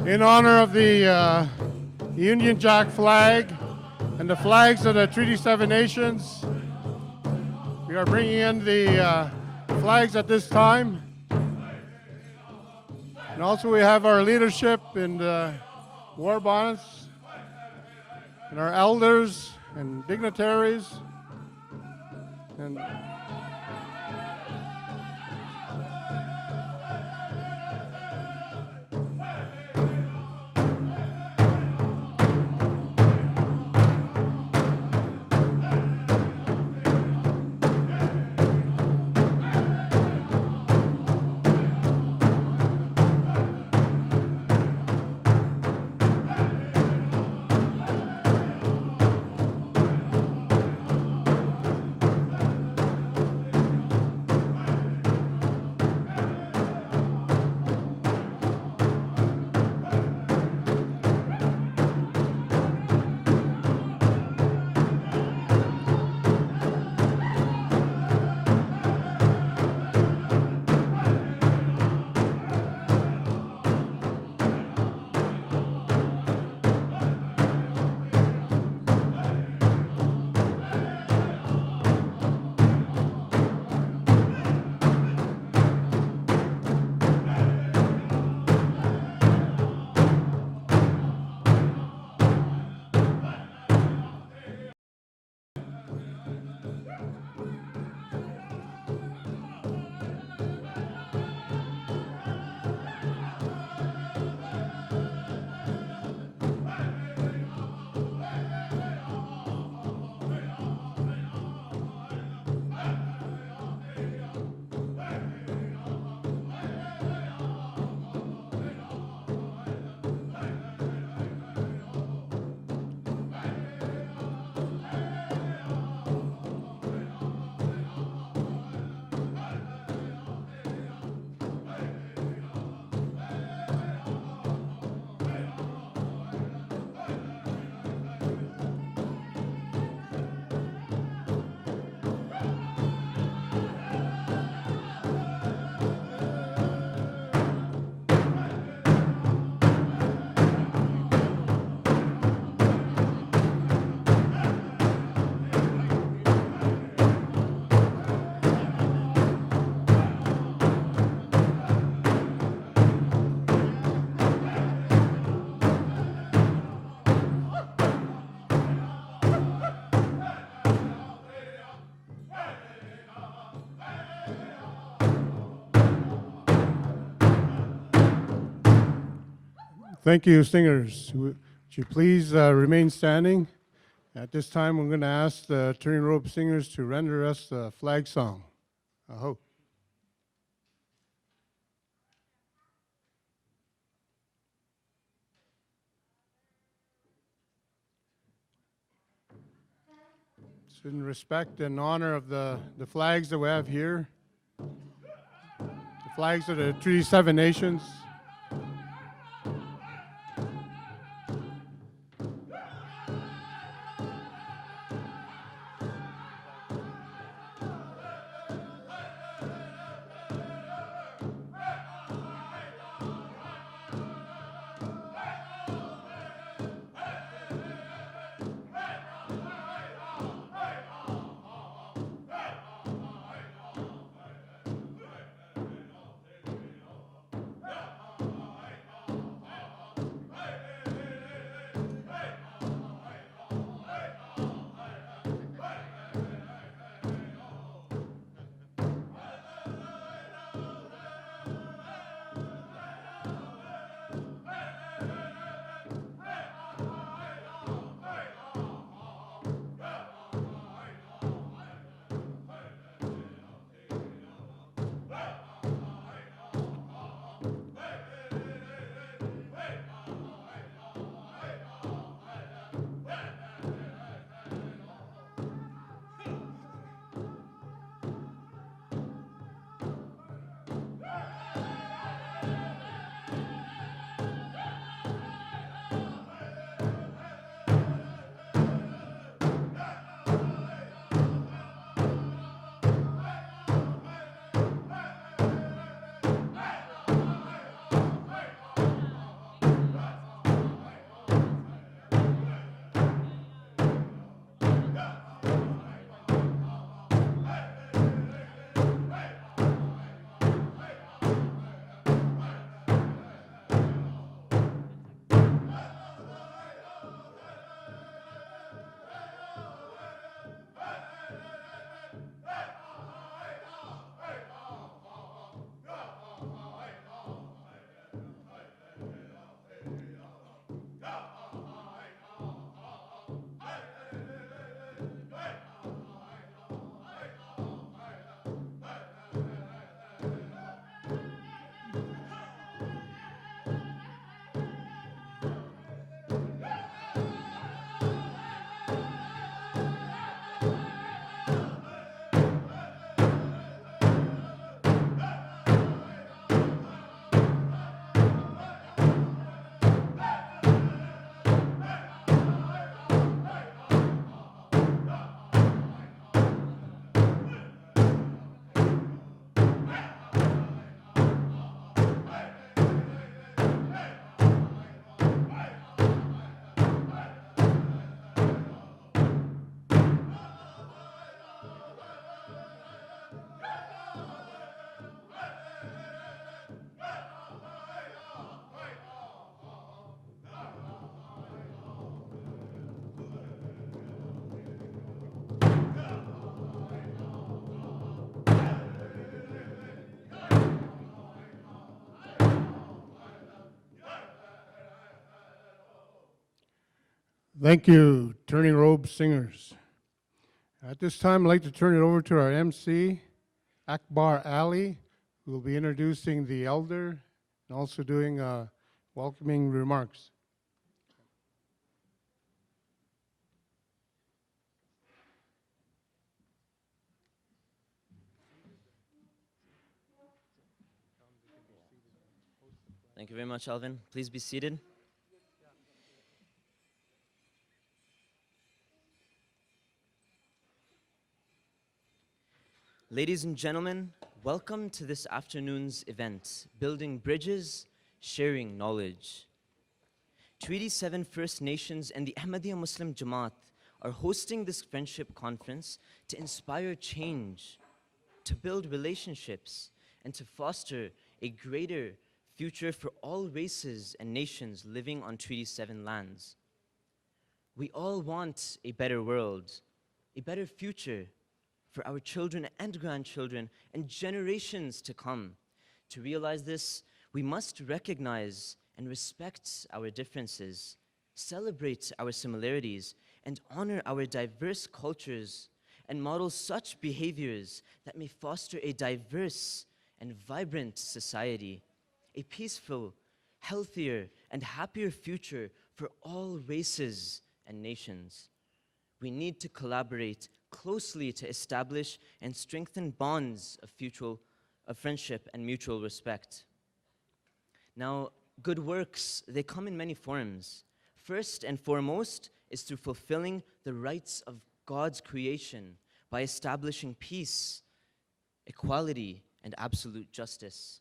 In honor of the Union Jack flag and the flags of the Treaty 7 Nations, we are bringing in the flags at this time. And also we have our leadership in the war bonnets and our elders and dignitaries. And thank you, singers. Would you please remain standing? At this time, we're going to ask the turning rope singers to render us the flag song. Aho. So in respect and honor of the flags that we have here, the flags of the Treaty 7 Nations. Thank you, Turning Robe Singers. At this time, I'd like to turn it over to our MC, Akbar Ali, who will be introducing the elder and also doing welcoming remarks. Thank you very much, Alvin. Please be seated. Ladies and gentlemen, welcome to this afternoon's event, Building Bridges, Sharing Knowledge. Treaty 7 First Nations and the Ahmadiyya Muslim Jama'at are hosting this friendship conference to inspire change, to build relationships, and to foster a greater future for all races and nations living on Treaty 7 lands. We all want a better world, a better future for our children and grandchildren and generations to come. To realize this, we must recognize and respect our differences, celebrate our similarities, and honor our diverse cultures, and model such behaviors that may foster a diverse and vibrant society, a peaceful, healthier, and happier future for all races and nations. We need to collaborate closely to establish and strengthen bonds of friendship and mutual respect. Now, good works, they come in many forms. First and foremost is through fulfilling the rights of God's creation by establishing peace, equality, and absolute justice.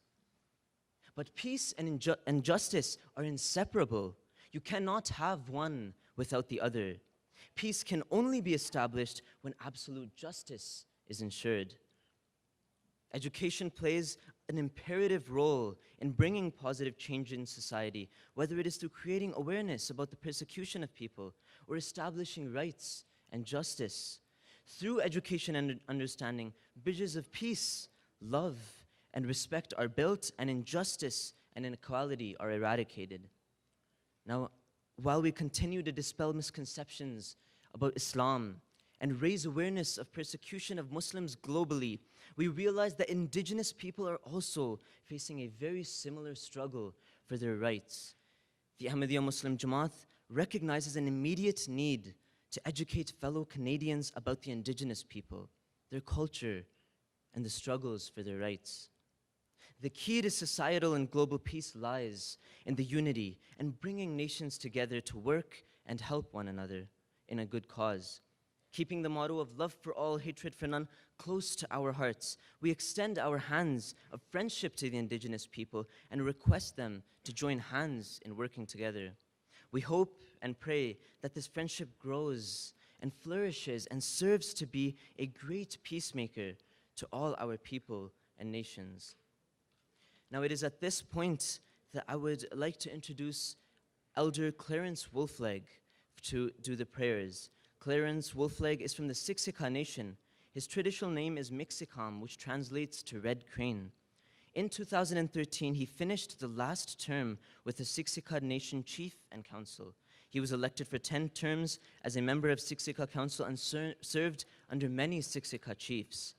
But peace and justice are inseparable. You cannot have one without the other. Peace can only be established when absolute justice is ensured. Education plays an imperative role in bringing positive change in society, whether it is through creating awareness about the persecution of people or establishing rights and justice. Through education and understanding, bridges of peace, love, and respect are built, and injustice and inequality are eradicated. Now, while we continue to dispel misconceptions about Islam and raise awareness of persecution of Muslims globally, we realize that indigenous people are also facing a very similar struggle for their rights. The Ahmadiyya Muslim Jama'at recognizes an immediate need to educate fellow Canadians about the indigenous people, their culture, and the struggles for their rights. The key to societal and global peace lies in the unity and bringing nations together to work and help one another in a good cause. Keeping the motto of love for all, hatred for none close to our hearts, we extend our hands of friendship to the indigenous people and request them to join hands in working together. We hope and pray that this friendship grows and flourishes and serves to be a great peacemaker to all our people and nations. Now, it is at this point that I would like to introduce Elder Clarence Wolfleg to do the prayers. Clarence Wolfleg is from the Siksika Nation. His traditional name is Mixicam, which translates to Red Crane. In 2013, he finished the last term with the Siksika Nation Chief and Council. He was elected for 10 terms as a member of Siksika Council and served under many Siksika chiefs.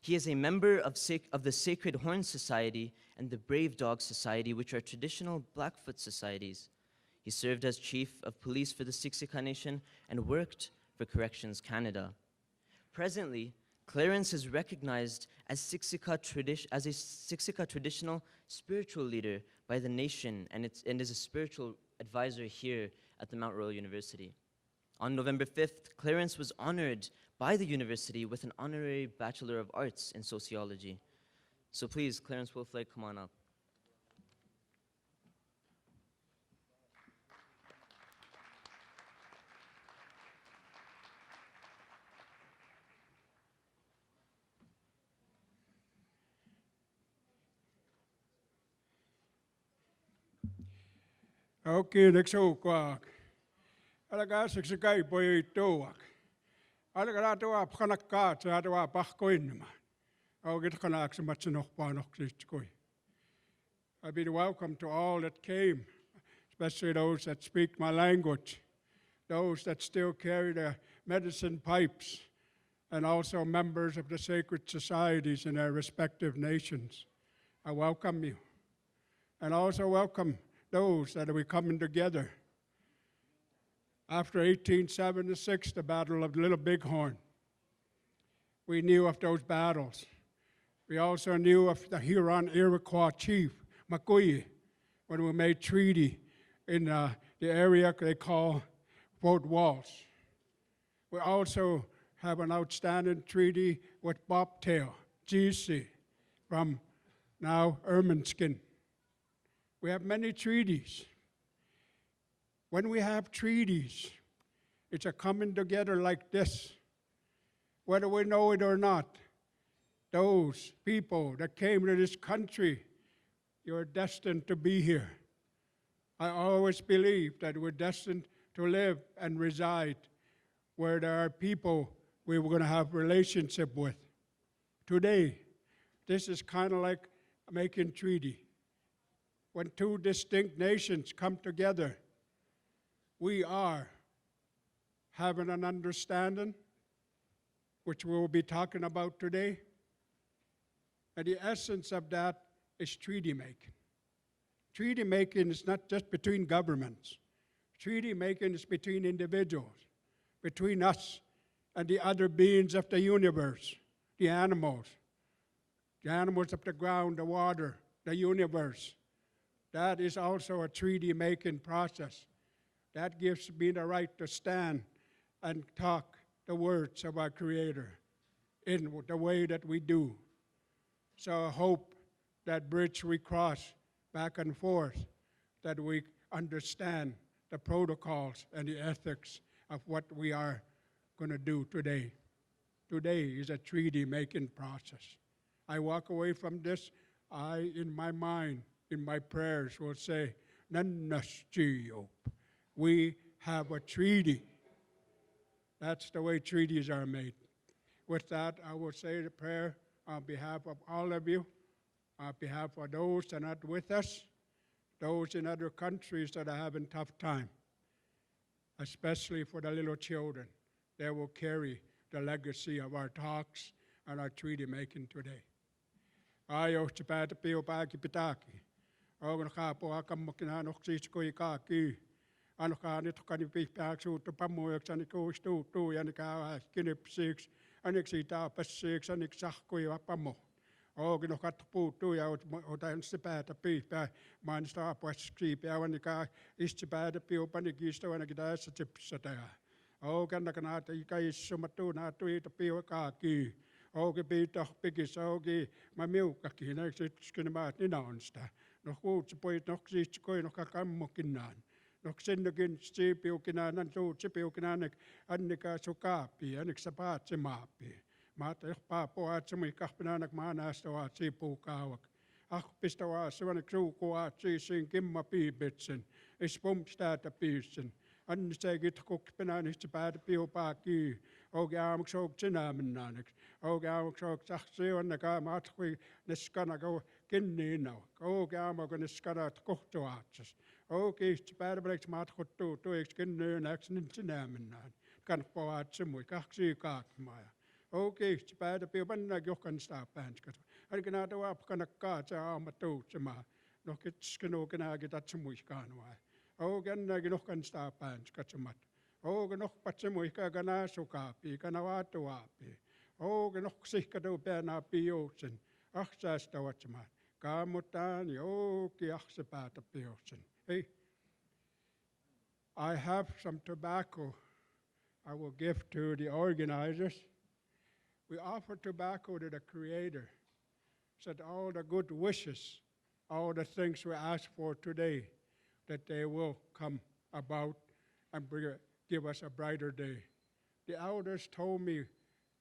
He is a member of the Sacred Horn Society and the Brave Dog Society, which are traditional Blackfoot societies. He served as Chief of Police for the Siksika Nation and worked for Corrections Canada. Presently, Clarence is recognized as a Siksika traditional spiritual leader by the nation and is a spiritual advisor here at the Mount Royal University. On November 5th, Clarence was honored by the university with an honorary Bachelor of Arts in Sociology. So please, Clarence Wolfleg, come on up. Okay, next week. Alaga siksikai boy toak. Alaga toa pkanaka sa toa pakkoinma. I'll get kanak sa matsinok panok siskoi. I've been welcome to all that came, especially those that speak my language. those that still carry the medicine pipes, and also members of the sacred societies in their respective nations. I welcome you. And also welcome those that are coming together. After 1876, the Battle of Little Bighorn, we knew of those battles. We also knew of the Huron Iroquois chief, Makuyi, when we made treaty in the area they call Fort Walsh. We also have an outstanding treaty with Bobtail, GC, from now Ermineskin. We have many treaties. When we have treaties, it's a coming together like this. Whether we know it or not, those people that came to this country, you're destined to be here. I always believe that we're destined to live and reside where there are people we were going to have relationship with. Today, this is kind of like making treaty. When two distinct nations come together, we are having an understanding, which we will be talking about today. And the essence of that is treaty making. Treaty making is not just between governments. Treaty making is between individuals, between us and the other beings of the universe, the animals of the ground, the water, the universe. That is also a treaty-making process. That gives me the right to stand and talk the words of our Creator in the way that we do. So I hope that bridge we cross back and forth, that we understand the protocols and the ethics of what we are going to do today. Today is a treaty-making process. I walk away from this, in my mind, in my prayers, will say, Nanasjiyop. We have a treaty. That's the way treaties are made. With that, I will say the prayer on behalf of all of you, on behalf of those that are not with us, those in other countries that are having tough time, especially for the little children. They will carry the legacy of our talks and our treaty making today. Ayo chipata pio paki pitaki. Ogan kapo akamakina noxisko ikaki. Anokani to canipixu to pamoyak saniko stu to yanika kinip six, anixita pas six, anixaco apamo. Ogan katapu to out otan sipata pipa, mansta pas script, awanika is chipata pio panigisto and a gidas chipsata. Ogan nakanata ikais sumatuna to eat a pio kaki. Oge bita pigis oge my milk kaki next skinamat in onsta. No hoots point no sitch coin no kakamokinan. No send against chipiokinan and so chipiokinan annika sokapi and exapati mapi. Mata papo atsumi kapananak manasto at chipu kawak. Ach pistawa seven kruko at chasing kimma pibitsen. A spumpstat a pisen. And say get cook pananis to bad pio paki. Og arm chok chinaminanik. Og arm chok saxi on the gamatwi, the scana go kinni now. Og arm of the scana cockto arches. Okay, it's bad breaks matko to exkin an accident chinaminan. Can for out some we kaxi kak maya. Okay, it's bad pio banna yokan stop pants. I cannot do up can a cat arm a toe chima. No kit's canoe can I get at some wish canway. Oh, gan I get can stop pants, catch a mat. Oh, ganok patsemuika ganasukapi, ganawatuapi. Oh, ganok sikado benapi ocean. Achsasta watchman. Kamutani, oh, kiachsapata piosen. Hey, I have some tobacco I will give to the organizers. We offer tobacco to the Creator, so that all the good wishes, all the things we ask for today, that they will come about and give us a brighter day. The elders told me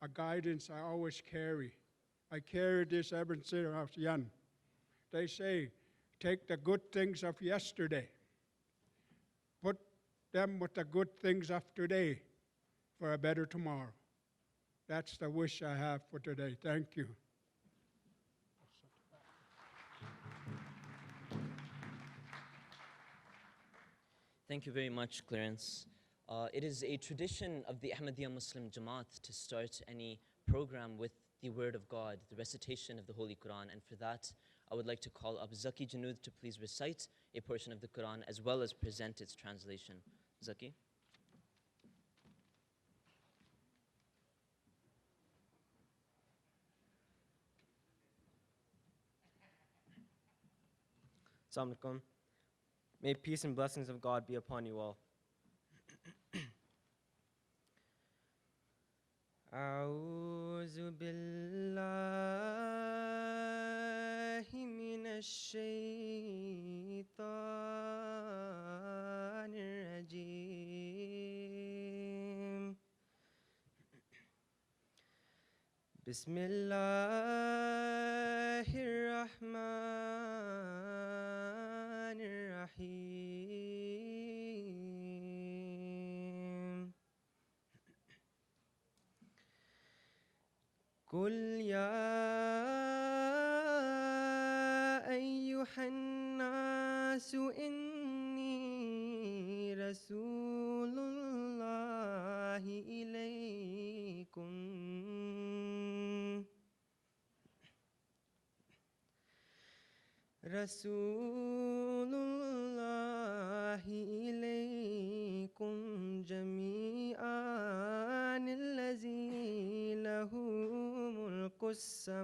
a guidance I always carry. I carry this ever since I was young. They say, take the good things of yesterday, put them with the good things of today for a better tomorrow. That's the wish I have for today. Thank you. Thank you very much, Clarence. It is a tradition of the Ahmadiyya Muslim Jama'at to start any program with the word of God, the recitation of the Holy Quran. And for that, I would like to call up Zaki Junood to please recite a portion of the Quran as well as present its translation. Zaki. Assalamu alaikum. May peace and blessings of God be upon you all. أعوذ بالله من الشيطان الرجيم بسم الله الرحمن الرحيم قل يا أيها الناس إني رسول الله إليكم جميعا الذي له ملك السماوات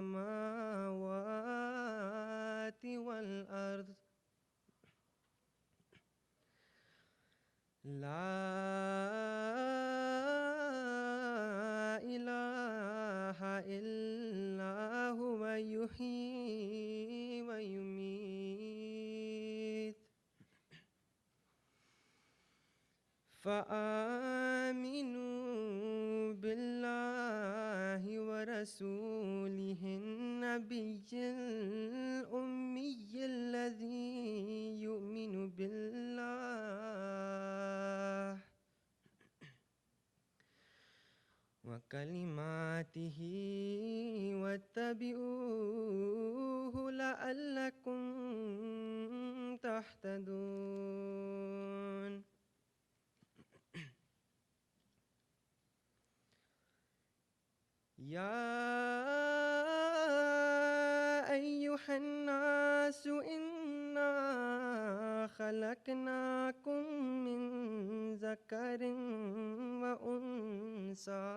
والأرض لا إله إلا هو يحيي ويميت فآمنوا بالله ورسوله النبي الأمي الذي يؤمن بالله وكلماته واتبعوه لعلكم تهتدون يا أيها الناس إنا خلقناكم من ذكر وأنثى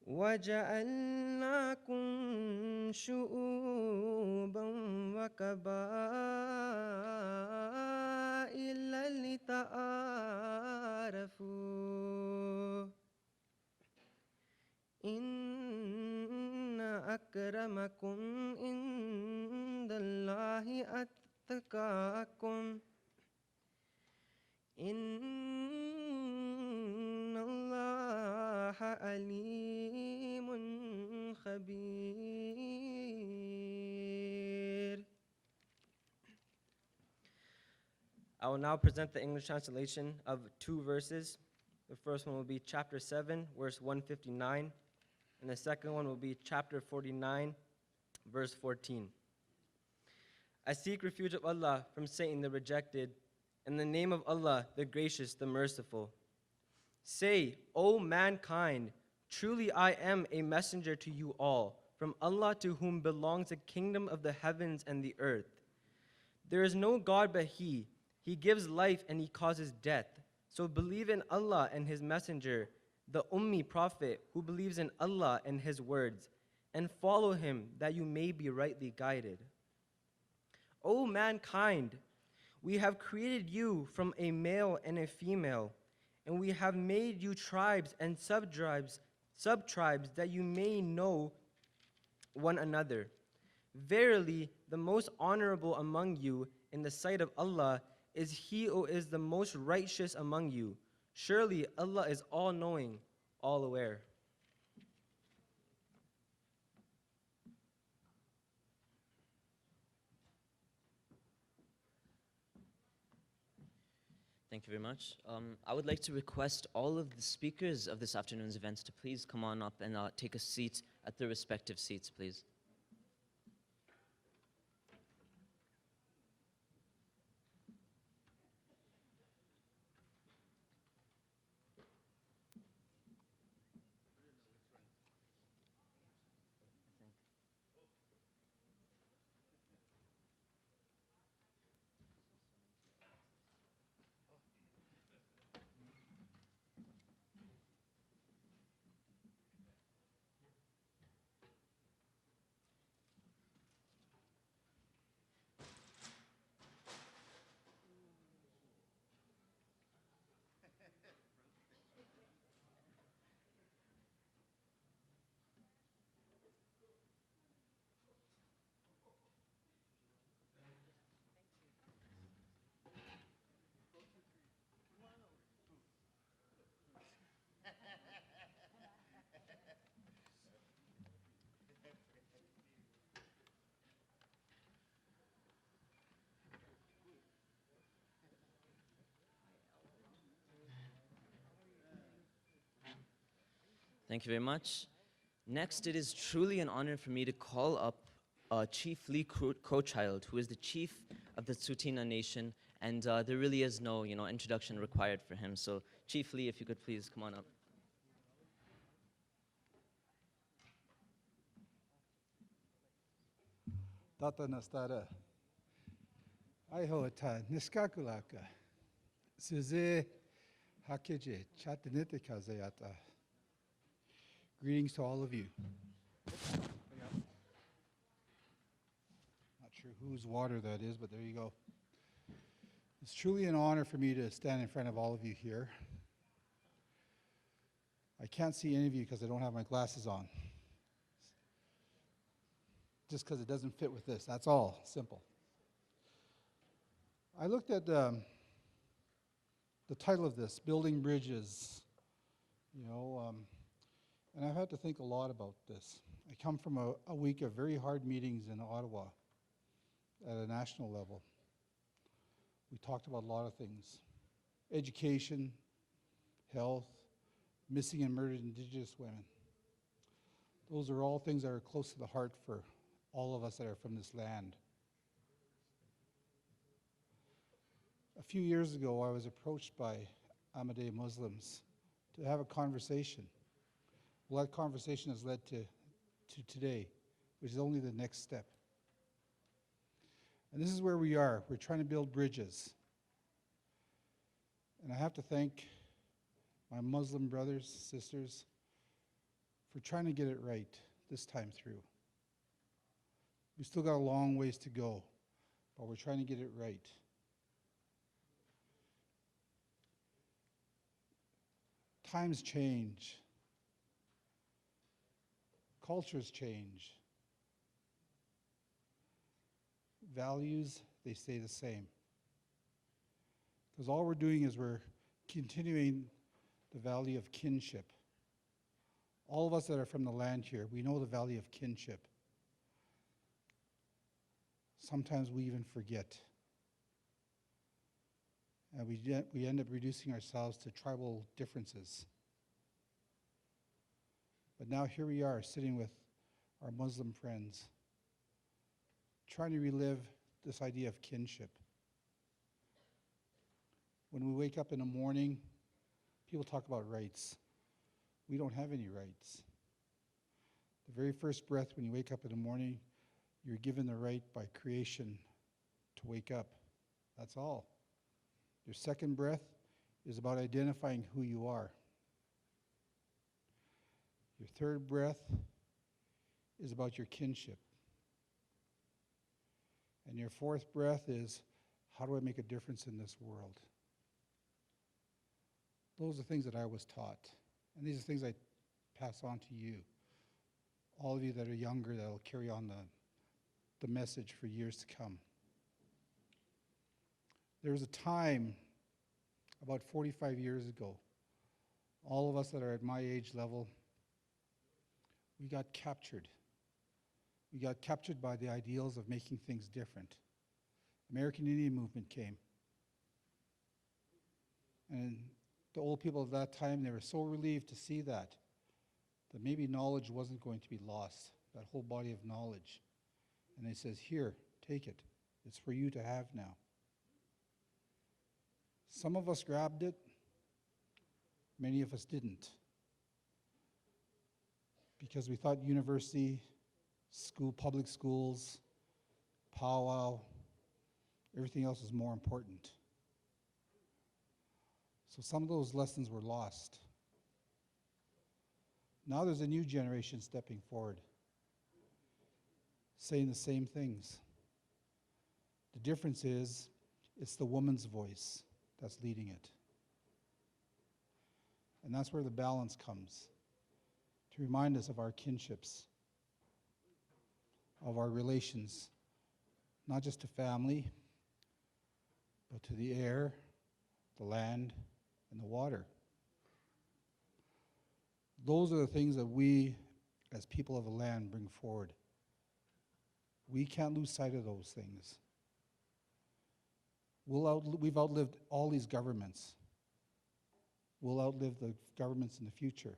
وجعلناكم شعوبا وقبائل لتعارفوا إن أكرمكم عند الله أتقاكم إن الله عليم خبير. I will now present the English translation of 2 verses. The first one will be chapter 7, verse 159, and the second one will be chapter 49, verse 14. I seek refuge of Allah from Satan the rejected. In the name of Allah, the gracious, the merciful. Say, O mankind, truly I am a messenger to you all, from Allah to whom belongs the kingdom of the heavens and the earth. There is no God but He. He gives life and He causes death. So believe in Allah and His messenger, the Ummi prophet who believes in Allah and His words, and follow him that you may be rightly guided. O mankind, we have created you from a male and a female, and we have made you tribes and subtribes that you may know one another. Verily, the most honorable among you in the sight of Allah is he who is the most righteous among you. Surely Allah is all-knowing, all-aware. Thank you very much. I would like to request all of the speakers of this afternoon's events to please come on up and take a seat at their respective seats, please. Thank you very much. Next, it is truly an honor for me to call up Chief Lee Crowchild, who is the chief of the Tsutina Nation, and there really is no, introduction required for him. So, Chief Lee, if you could please come on up. Tata nastara. Aiho ta niskakulaka. Suze hakeje chatinete kazayata. Greetings to all of you. Not sure whose water that is, but there you go. It's truly an honor for me to stand in front of all of you here. I can't see any of you because I don't have my glasses on. Just because it doesn't fit with this, that's all, simple. I looked at the title of this, Building Bridges, and I've had to think a lot about this. I come from a week of very hard meetings in Ottawa at a national level. We talked about a lot of things. Education, health, missing and murdered Indigenous women. Those are all things that are close to the heart for all of us that are from this land. A few years ago, I was approached by Ahmadiyya Muslims to have a conversation. Well, that conversation has led to today, which is only the next step. And this is where we are. We're trying to build bridges. And I have to thank my Muslim brothers, sisters, for trying to get it right this time through. We still got a long ways to go, but we're trying to get it right. Times change. Cultures change. Values, they stay the same. Because all we're doing is we're continuing the value of kinship. All of us that are from the land here, we know the value of kinship. Sometimes we even forget. And we end up reducing ourselves to tribal differences. But now here we are, sitting with our Muslim friends, trying to relive this idea of kinship. When we wake up in the morning, people talk about rights. We don't have any rights. The very first breath when you wake up in the morning, you're given the right by creation to wake up. That's all. Your second breath is about identifying who you are. Your third breath is about your kinship. And your fourth breath is, how do I make a difference in this world? Those are things that I was taught. And these are things I pass on to you. All of you that are younger, that will carry on the message for years to come. There was a time, about 45 years ago, all of us that are at my age level, we got captured. We got captured by the ideals of making things different. American Indian movement came. And the old people of that time, they were so relieved to see that maybe knowledge wasn't going to be lost, that whole body of knowledge. And they says, here, take it. It's for you to have now. Some of us grabbed it, many of us didn't. Because we thought university, school, public schools, powwow, everything else was more important. So some of those lessons were lost. Now there's a new generation stepping forward, saying the same things. The difference is, it's the woman's voice that's leading it. And that's where the balance comes, to remind us of our kinships, of our relations, not just to family, but to the air, the land, and the water. Those are the things that we, as people of the land, bring forward. We can't lose sight of those things. We've outlived all these governments. We'll outlive the governments in the future.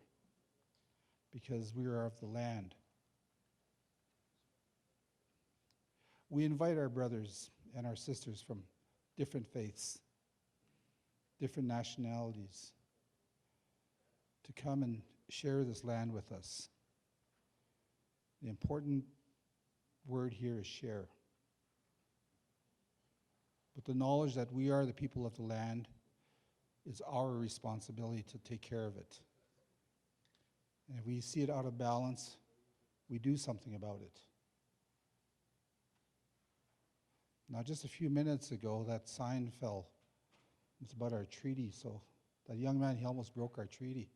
because we are of the land. We invite our brothers and our sisters from different faiths, different nationalities, to come and share this land with us. The important word here is share. But the knowledge that we are the people of the land is our responsibility to take care of it. And if we see it out of balance, we do something about it. Now, just a few minutes ago, that sign fell. It's about our treaty, so that young man, he almost broke our treaty.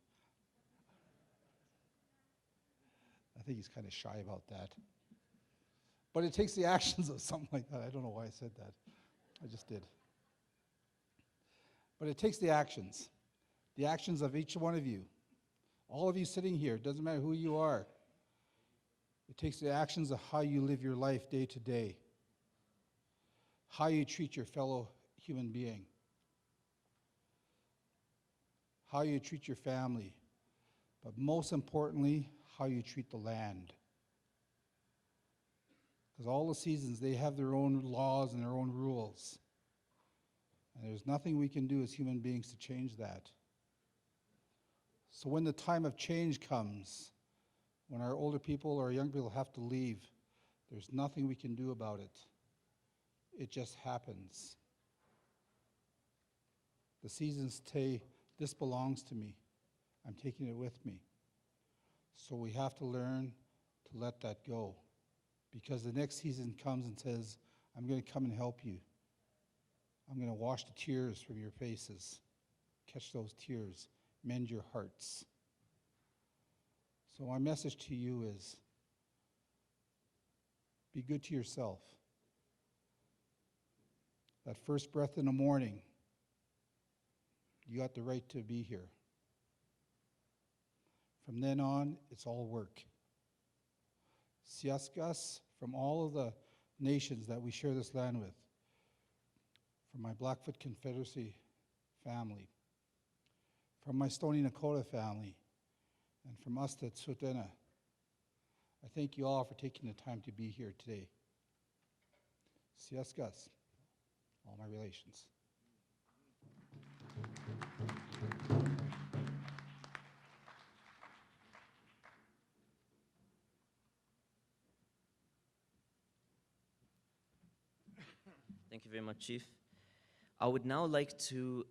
I think he's kind of shy about that. But it takes the actions of something like that. I don't know why I said that. I just did. But it takes the actions of each one of you. All of you sitting here, it doesn't matter who you are. It takes the actions of how you live your life day to day, how you treat your fellow human being, how you treat your family, but most importantly, how you treat the land. Because all the seasons, they have their own laws and their own rules. And there's nothing we can do as human beings to change that. So when the time of change comes, when our older people or young people have to leave, there's nothing we can do about it. It just happens. The seasons say, this belongs to me. I'm taking it with me. So we have to learn to let that go. Because the next season comes and says, I'm going to come and help you. I'm going to wash the tears from your faces. Catch those tears. Mend your hearts. So my message to you is, be good to yourself. That first breath in the morning, you got the right to be here. From then on, it's all work. Siaskas, from all of the nations that we share this land with, from my Blackfoot Confederacy family, from my Stoney Nakoda family, and from us at Tsutena, I thank you all for taking the time to be here today. Siaskas, all my relations. Thank you very much, Chief. I would now like to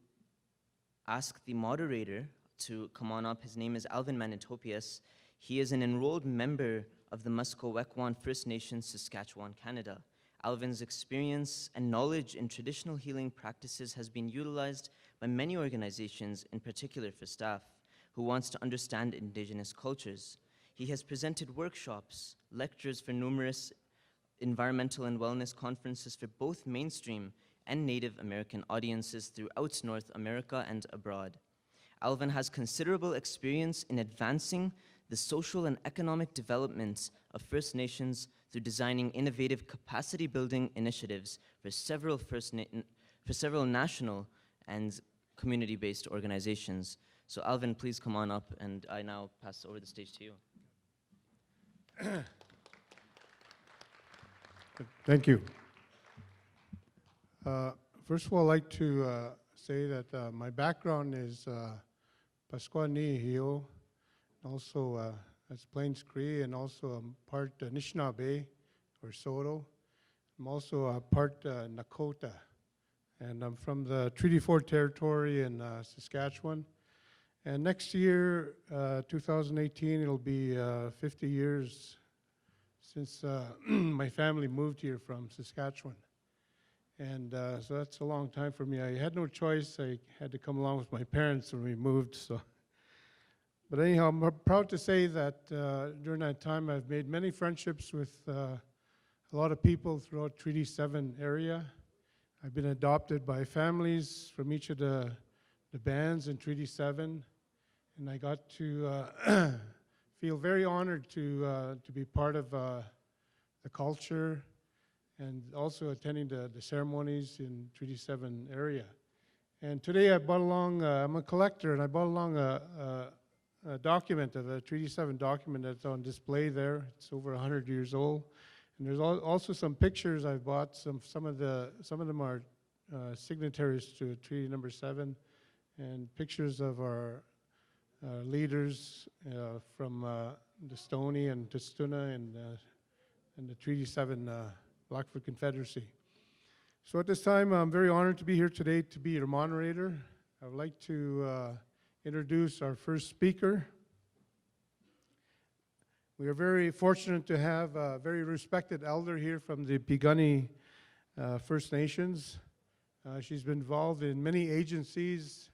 ask the moderator to come on up. His name is Alvin Manitopias. He is an enrolled member of the Musqueam First Nation, Saskatchewan, Canada. Alvin's experience and knowledge in traditional healing practices has been utilized by many organizations, in particular for staff who wants to understand Indigenous cultures. He has presented workshops, lectures for numerous environmental and wellness conferences for both mainstream and Native American audiences throughout North America and abroad. Alvin has considerable experience in advancing the social and economic development of First Nations through designing innovative capacity-building initiatives for several national and community-based organizations. So Alvin, please come on up, and I now pass over the stage to you. Thank you. First of all, I'd like to say that my background is Pasquani'ihio, also that's Plains Cree, and also I'm part Anishinaabe, or Soto. I'm also a part Nakota, and I'm from the Treaty 4 territory in Saskatchewan. And next year, 2018, it'll be 50 years since my family moved here from Saskatchewan. And so that's a long time for me. I had no choice. I had to come along with my parents when we moved. But anyhow, I'm proud to say that during that time, I've made many friendships with a lot of people throughout Treaty 7 area. I've been adopted by families from each of the bands in Treaty 7. And I got to feel very honored to be part of the culture and also attending the ceremonies in Treaty 7 area. And today I brought along, I'm a collector, and I brought along a a document of a Treaty 7 document that's on display there. It's over 100 years old. And there's also some pictures I've bought. Some of them are signatories to Treaty Number 7, and pictures of our leaders from the Stoney and Tastuna and the Treaty 7 Blackfoot Confederacy. So at this time, I'm very honored to be here today to be your moderator. I would like to introduce our first speaker. We are very fortunate to have a very respected elder here from the Piikani First Nations. She's been involved in many agencies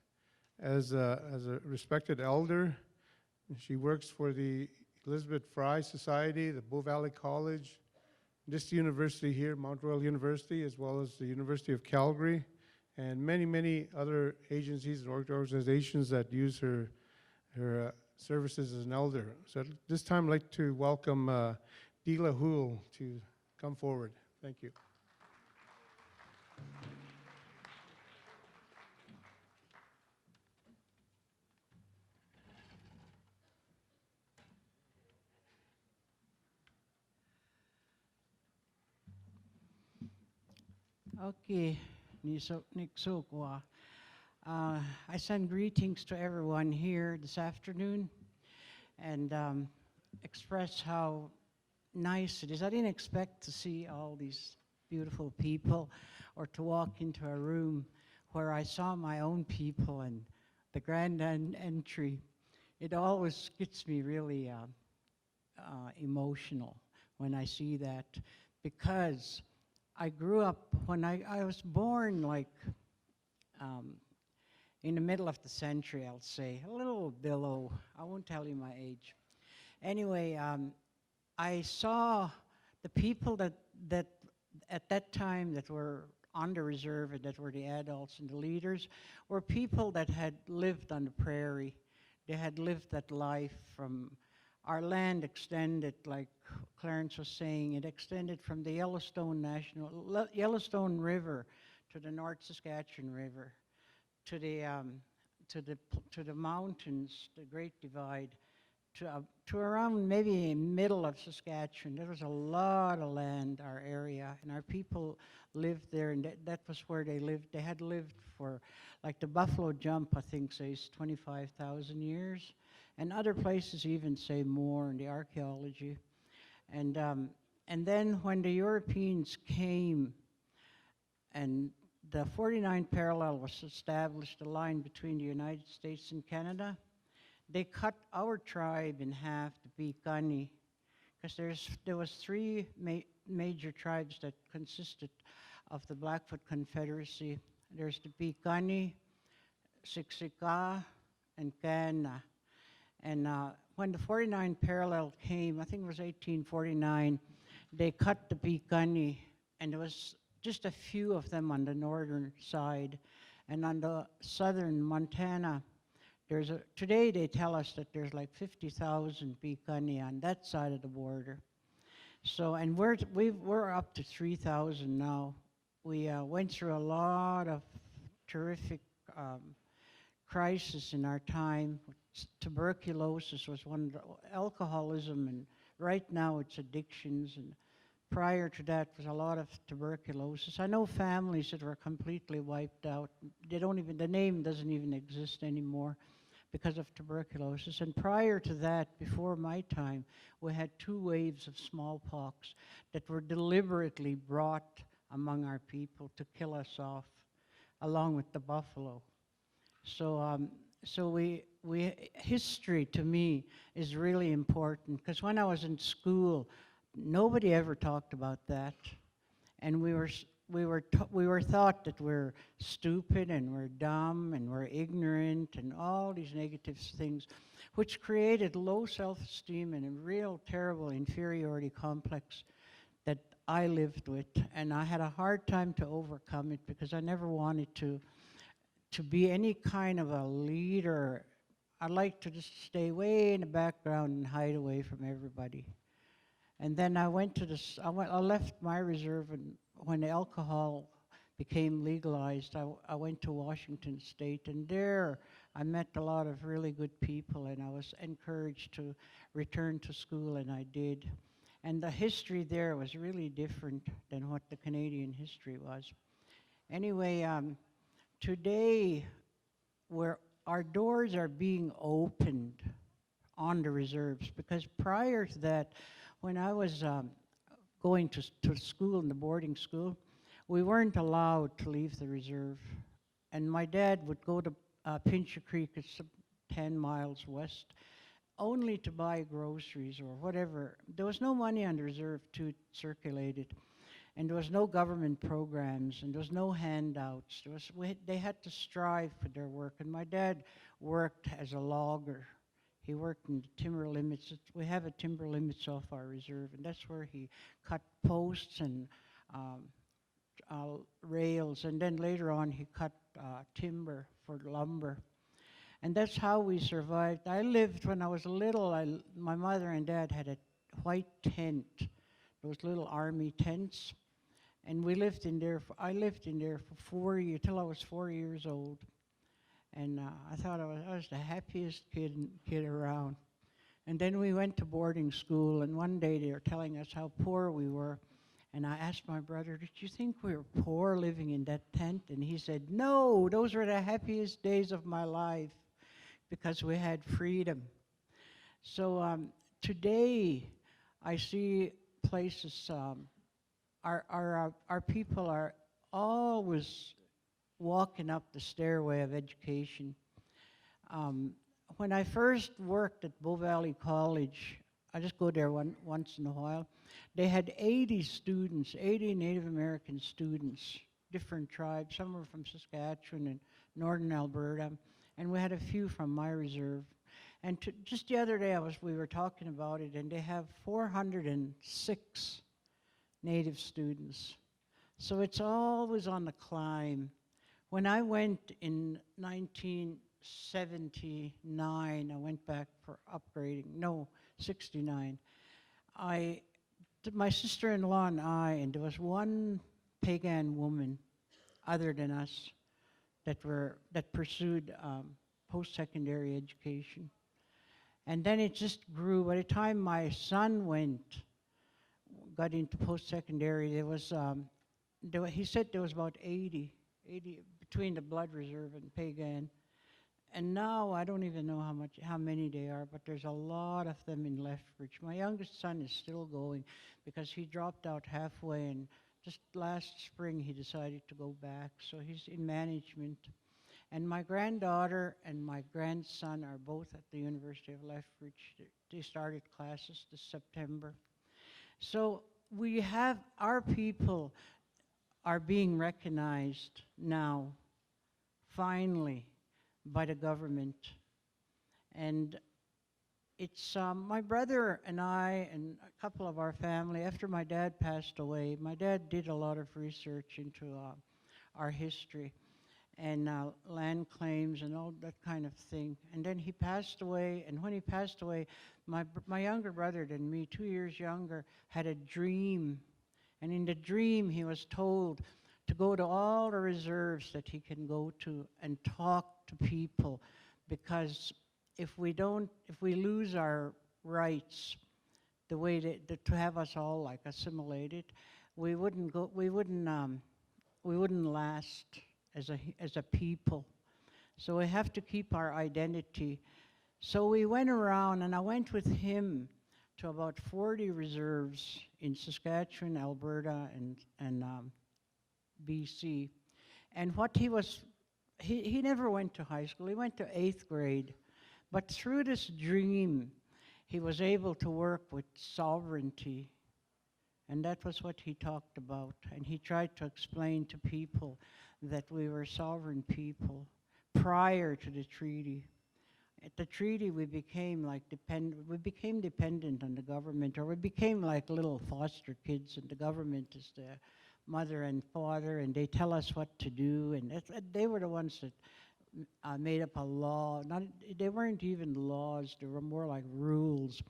as a respected elder. She works for the Elizabeth Fry Society, the Bow Valley College, this university here, Mount Royal University, as well as the University of Calgary, and many, many other agencies and organizations that use her services as an elder. So at this time, I'd like to welcome Dee Laho to come forward. Thank you. Okay, Niksokwa. I send greetings to everyone here this afternoon and express how nice it is. I didn't expect to see all these beautiful people or to walk into a room where I saw my own people and the grand entry. It always gets me really emotional when I see that, because I grew up, when I was born like in the middle of the century, I'll say, a little below. I won't tell you my age. Anyway, I saw the people that at that time that were on the reserve and that were the adults and the leaders were people that had lived on the prairie. They had lived that life. From our land extended, like Clarence was saying, it extended from the Yellowstone River to the North Saskatchewan River, to the mountains, the Great Divide, to around maybe middle of Saskatchewan. There was a lot of land, our area, and our people lived there, and that was where they lived. They had lived for, like the Buffalo Jump, I think says 25,000 years, and other places even say more in the archaeology. And then when the Europeans came and the 49 parallel was established, the line between the United States and Canada, they cut our tribe in half, the Piikani, because there was three major tribes that consisted of the Blackfoot Confederacy. There's the Piikani, Siksika, and Kana. And when the 49 parallel came, I think it was 1849, they cut the Piikani, and there was just a few of them on the northern side. And on the southern Montana, today they tell us that there's like 50,000 Piikani on that side of the border. So, and we're up to 3,000 now. We went through a lot of terrific crisis in our time. Tuberculosis was one, alcoholism, and right now it's addictions, and prior to that was a lot of tuberculosis. I know families that were completely wiped out. The name doesn't even exist anymore because of tuberculosis. And prior to that, before my time, we had 2 waves of smallpox that were deliberately brought among our people to kill us off, along with the buffalo. So, history to me is really important, because when I was in school, nobody ever talked about that, and we were thought that we're stupid and we're dumb and we're ignorant and all these negative things, which created low self-esteem and a real terrible inferiority complex that I lived with, and I had a hard time to overcome it because I never wanted to be any kind of a leader. I like to just stay way in the background and hide away from everybody. And then I went to I left my reserve, and when alcohol became legalized, I went to Washington State, and there I met a lot of really good people, and I was encouraged to return to school, and I did. And the history there was really different than what the Canadian history was. Anyway, today, our doors are being opened on the reserves, because prior to that, when I was going to school, in the boarding school, we weren't allowed to leave the reserve. And my dad would go to Pincher Creek, it's 10 miles west, only to buy groceries or whatever. There was no money on the reserve to circulate it. And there was no government programs, and there was no handouts. They had to strive for their work. And my dad worked as a logger. He worked in the timber limits. We have a timber limits off our reserve, and that's where he cut posts and rails. And then later on, he cut timber for lumber. And that's how we survived. I lived, when I was little, my mother and dad had a white tent, those little army tents. And we lived in there, I lived in there for 4 years, till I was 4 years old. And I thought I was the happiest kid around. And then we went to boarding school, and one day they were telling us how poor we were. And I asked my brother, did you think we were poor living in that tent? And he said, no, those were the happiest days of my life, because we had freedom. So today, I see places, our people are always walking up the stairway of education. When I first worked at Bow Valley College, I just go there once in a while, they had 80 students, 80 Native American students, different tribes. Some were from Saskatchewan and northern Alberta, and we had a few from my reserve. And just the other day, we were talking about it, and they have 406 Native students. So it's always on the climb. When I went in 1979, I went back for upgrading, no, 69. My sister-in-law and I, and there was one pagan woman other than us that pursued post-secondary education. And then it just grew. By the time my son got into post-secondary, he said there was about 80 between the blood reserve and pagan. And now I don't even know how many they are, but there's a lot of them in Lethbridge. My youngest son is still going because he dropped out halfway, and just last spring he decided to go back. So he's in management. And my granddaughter and my grandson are both at the University of Lethbridge. They started classes this September. So our people are being recognized now, finally, by the government. And it's my brother and I and a couple of our family, after my dad passed away, my dad did a lot of research into our history and land claims and all that kind of thing. And then he passed away, and when he passed away, my younger brother than me, 2 years younger, had a dream. And in the dream, he was told to go to all the reserves that he can go to and talk to people, because if we lose our rights, the way to have us all like assimilated, we wouldn't last as a people. So we have to keep our identity. So we went around, and I went with him to about 40 reserves in Saskatchewan, Alberta, and BC. And he never went to high school. He went to 8th grade. But through this dream, he was able to work with sovereignty. And that was what he talked about. And he tried to explain to people that we were sovereign people prior to the treaty. At the treaty, we became dependent on the government, or we became like little foster kids, and the government is the mother and father, and they tell us what to do, and they were the ones that made up a law. They weren't even laws, they were more like rules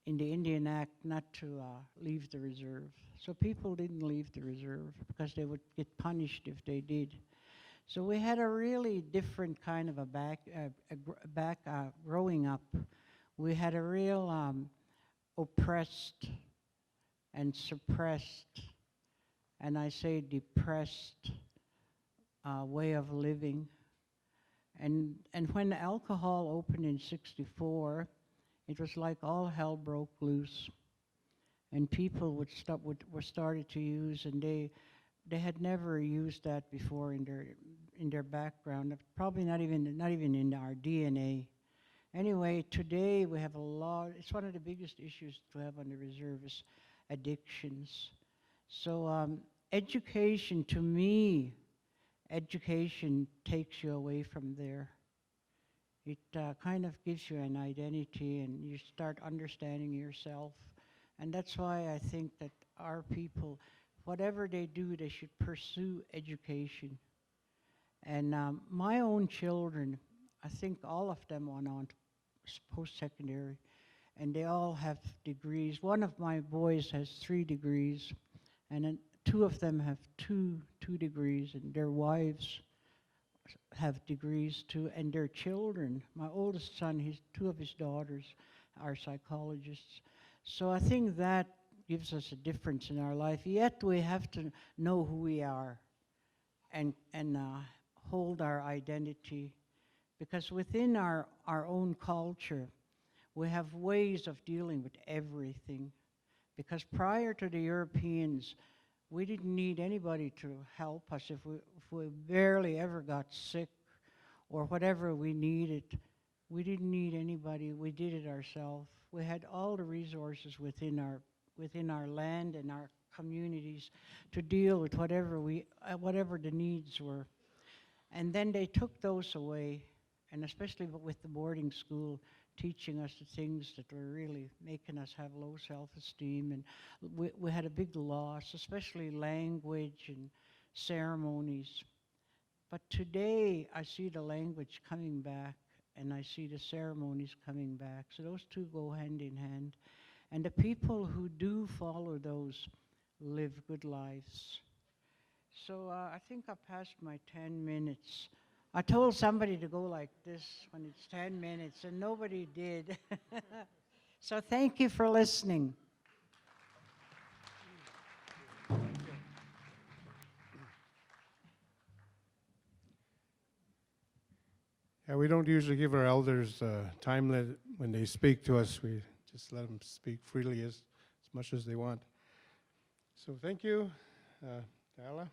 in the Indian Act not to leave the reserve. So people didn't leave the reserve because they would get punished if they did. So we had a really different kind of growing up. We had a real oppressed and suppressed, and I say depressed way of living. And when alcohol opened in '64, it was like all hell broke loose. And people were started to use, and they had never used that before in their background. Probably not even in our DNA. Anyway, today we have a lot. It's one of the biggest issues to have on the reserve is addictions. So education, to me, education takes you away from there. It kind of gives you an identity, and you start understanding yourself. And that's why I think that our people, whatever they do, they should pursue education. And my own children, I think all of them went on to post-secondary, and they all have degrees. One of my boys has 3 degrees, and then 2 of them have two degrees, and their wives have degrees too, and their children. My oldest son, 2 of his daughters are psychologists. So I think that gives us a difference in our life. Yet we have to know who we are and hold our identity, because within our own culture, we have ways of dealing with everything. Because prior to the Europeans, we didn't need anybody to help us. If we barely ever got sick or whatever we needed, we didn't need anybody. We did it ourselves. We had all the resources within our land and our communities to deal with whatever the needs were. And then they took those away, and especially with the boarding school, teaching us the things that were really making us have low self-esteem. And we had a big loss, especially language and ceremonies. But today, I see the language coming back, and I see the ceremonies coming back. So those two go hand in hand. And the people who do follow those live good lives. So I think I passed my 10 minutes. I told somebody to go like this when it's 10 minutes, and nobody did. So thank you for listening. Yeah, we don't usually give our elders time limit when they speak to us. We just let them speak freely as much as they want. So thank you, Dala.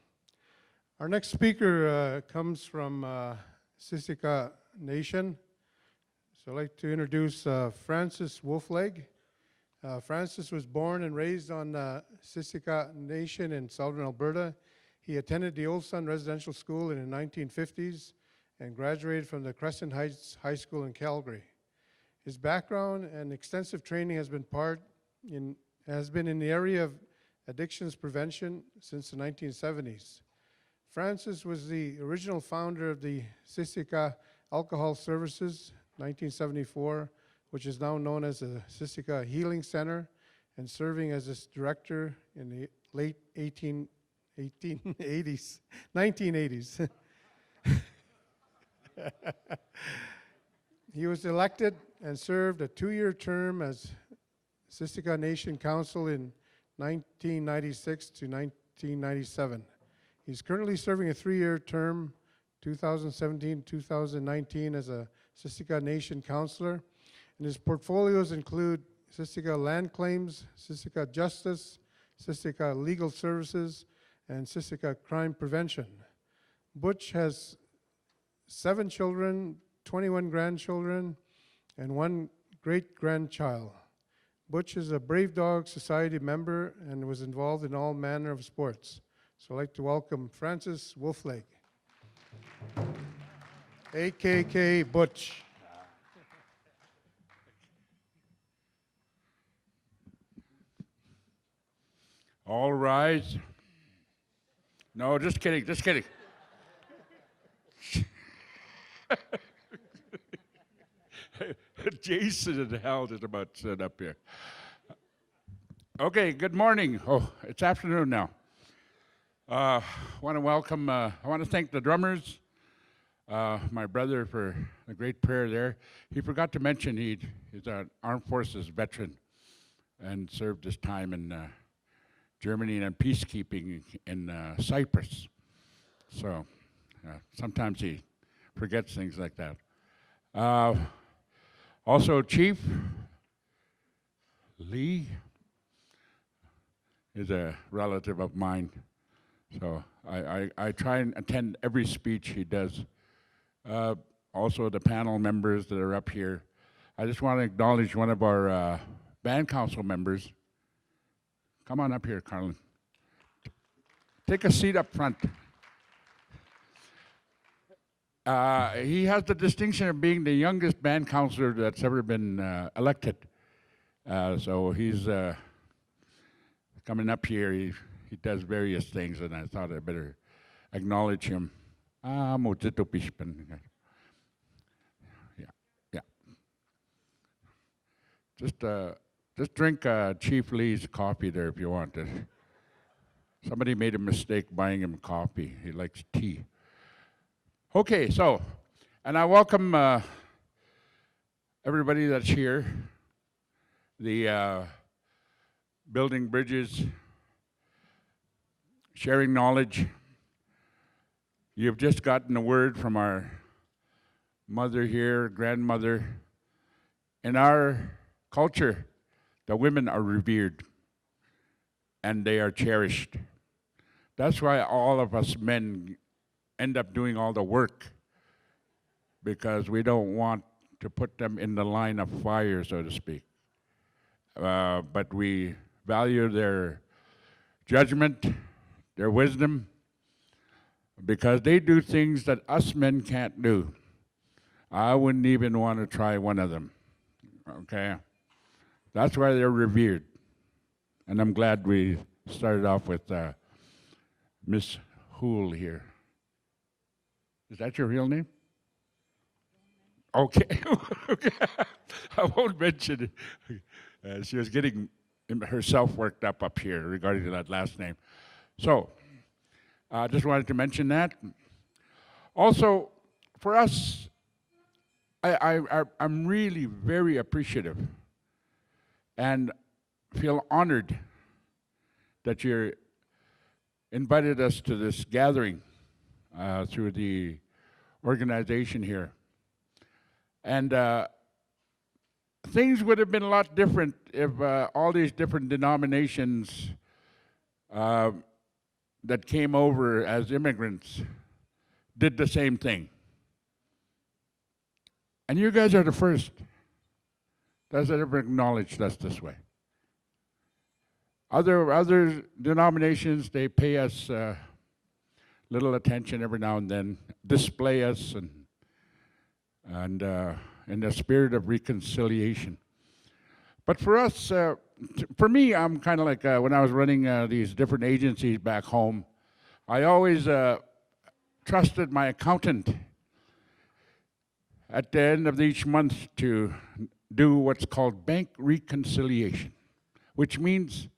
Our next speaker comes from Siksika Nation. So I'd like to introduce Francis Wolfleg. Francis was born and raised on Siksika Nation in southern Alberta. He attended the Old Sun Residential School in the 1950s and graduated from the Crescent Heights High School in Calgary. His background and extensive training has been in the area of addictions prevention since the 1970s. Francis was the original founder of the Siksika Alcohol Services, 1974, which is now known as the Siksika Healing Center, and serving as its director in the late 1980s. He was elected and served a 2-year term as Siksika Nation Council in 1996 to 1997. He's currently serving a 3-year term, 2017-2019, as a Siksika Nation Councillor. And his portfolios include Siksika Land Claims, Siksika Justice, Siksika Legal Services, and Siksika Crime Prevention. Butch has 7 children, 21 grandchildren, and 1 great-grandchild. Butch is a Brave Dog Society member and was involved in all manner of sports. So I'd like to welcome Francis Wolfleg, AKK Butch. All rise. No, just kidding, just kidding. Jason and Hal just about stood up here. Okay, good morning. Oh, it's afternoon now. I want to thank the drummers my brother for a great prayer there. He forgot to mention he's an armed forces veteran and served his time in Germany and peacekeeping in Cyprus. So sometimes he forgets things like that. Also, Chief Lee is a relative of mine. So I try and attend every speech he does. Also the panel members that are up here. I just want to acknowledge one of our band council members. Come on up here, Carlin. Take a seat up front. He has the distinction of being the youngest band councilor that's ever been elected. So he's coming up here. He does various things, and I thought I'd better acknowledge him. Yeah, yeah. Just drink Chief Lee's coffee there if you want it. Somebody made a mistake buying him coffee. He likes tea. Okay, so, and I welcome everybody that's here. The building bridges, sharing knowledge. You've just gotten a word from our mother here, grandmother. In our culture, the women are revered and they are cherished. That's why all of us men end up doing all the work, because we don't want to put them in the line of fire, so to speak. But we value their judgment, their wisdom, because they do things that us men can't do. I wouldn't even want to try one of them, okay? That's why they're revered. And I'm glad we started off with Miss Hool here. Is that your real name? Okay. Okay. I won't mention it. She was getting herself worked up here regarding that last name. So, I just wanted to mention that. Also, for us, I'm really very appreciative and feel honored that you invited us to this gathering through the organization here. And things would have been a lot different if all these different denominations that came over as immigrants did the same thing. And you guys are the first that's ever acknowledged us this way. Other denominations, they pay us little attention every now and then, display us, and in the spirit of reconciliation. But for us, for me, I'm kind of like when I was running these different agencies back home, I always trusted my accountant at the end of each month to do what's called bank reconciliation, which means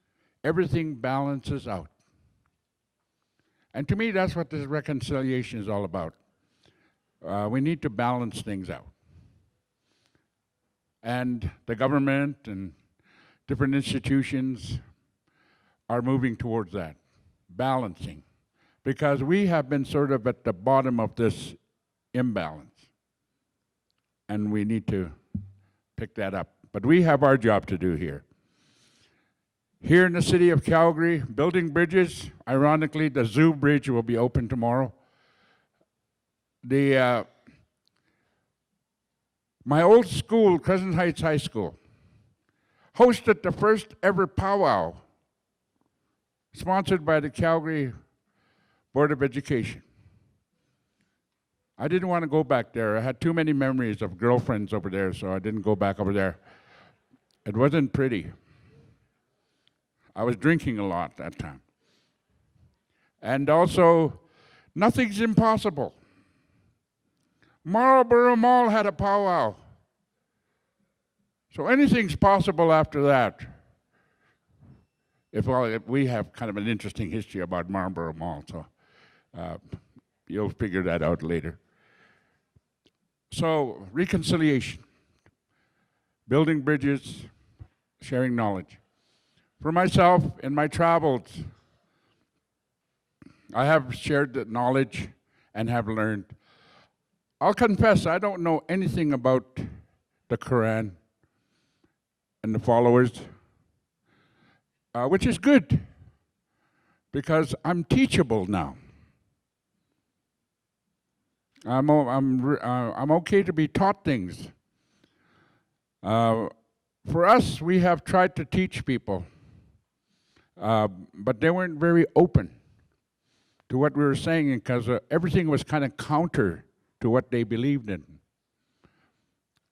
everything balances out. And to me, that's what this reconciliation is all about. We need to balance things out. And the government and different institutions are moving towards that, balancing, because we have been sort of at the bottom of this imbalance. And we need to pick that up. But we have our job to do here. Here in the city of Calgary, building bridges. Ironically, the Zoo Bridge will be open tomorrow. My old school, Crescent Heights High School, hosted the first ever powwow sponsored by the Calgary Board of Education. I didn't want to go back there. I had too many memories of girlfriends over there, so I didn't go back over there. It wasn't pretty. I was drinking a lot that time. And also, nothing's impossible. Marlborough Mall had a powwow. So anything's possible after that. If we have kind of an interesting history about Marlborough Mall, so you'll figure that out later. So, reconciliation, building bridges, sharing knowledge. For myself, in my travels, I have shared the knowledge and have learned. I'll confess, I don't know anything about the Quran and the followers, which is good, because I'm teachable now. I'm okay to be taught things. For us, we have tried to teach people, but they weren't very open to what we were saying, because everything was kind of counter to what they believed in.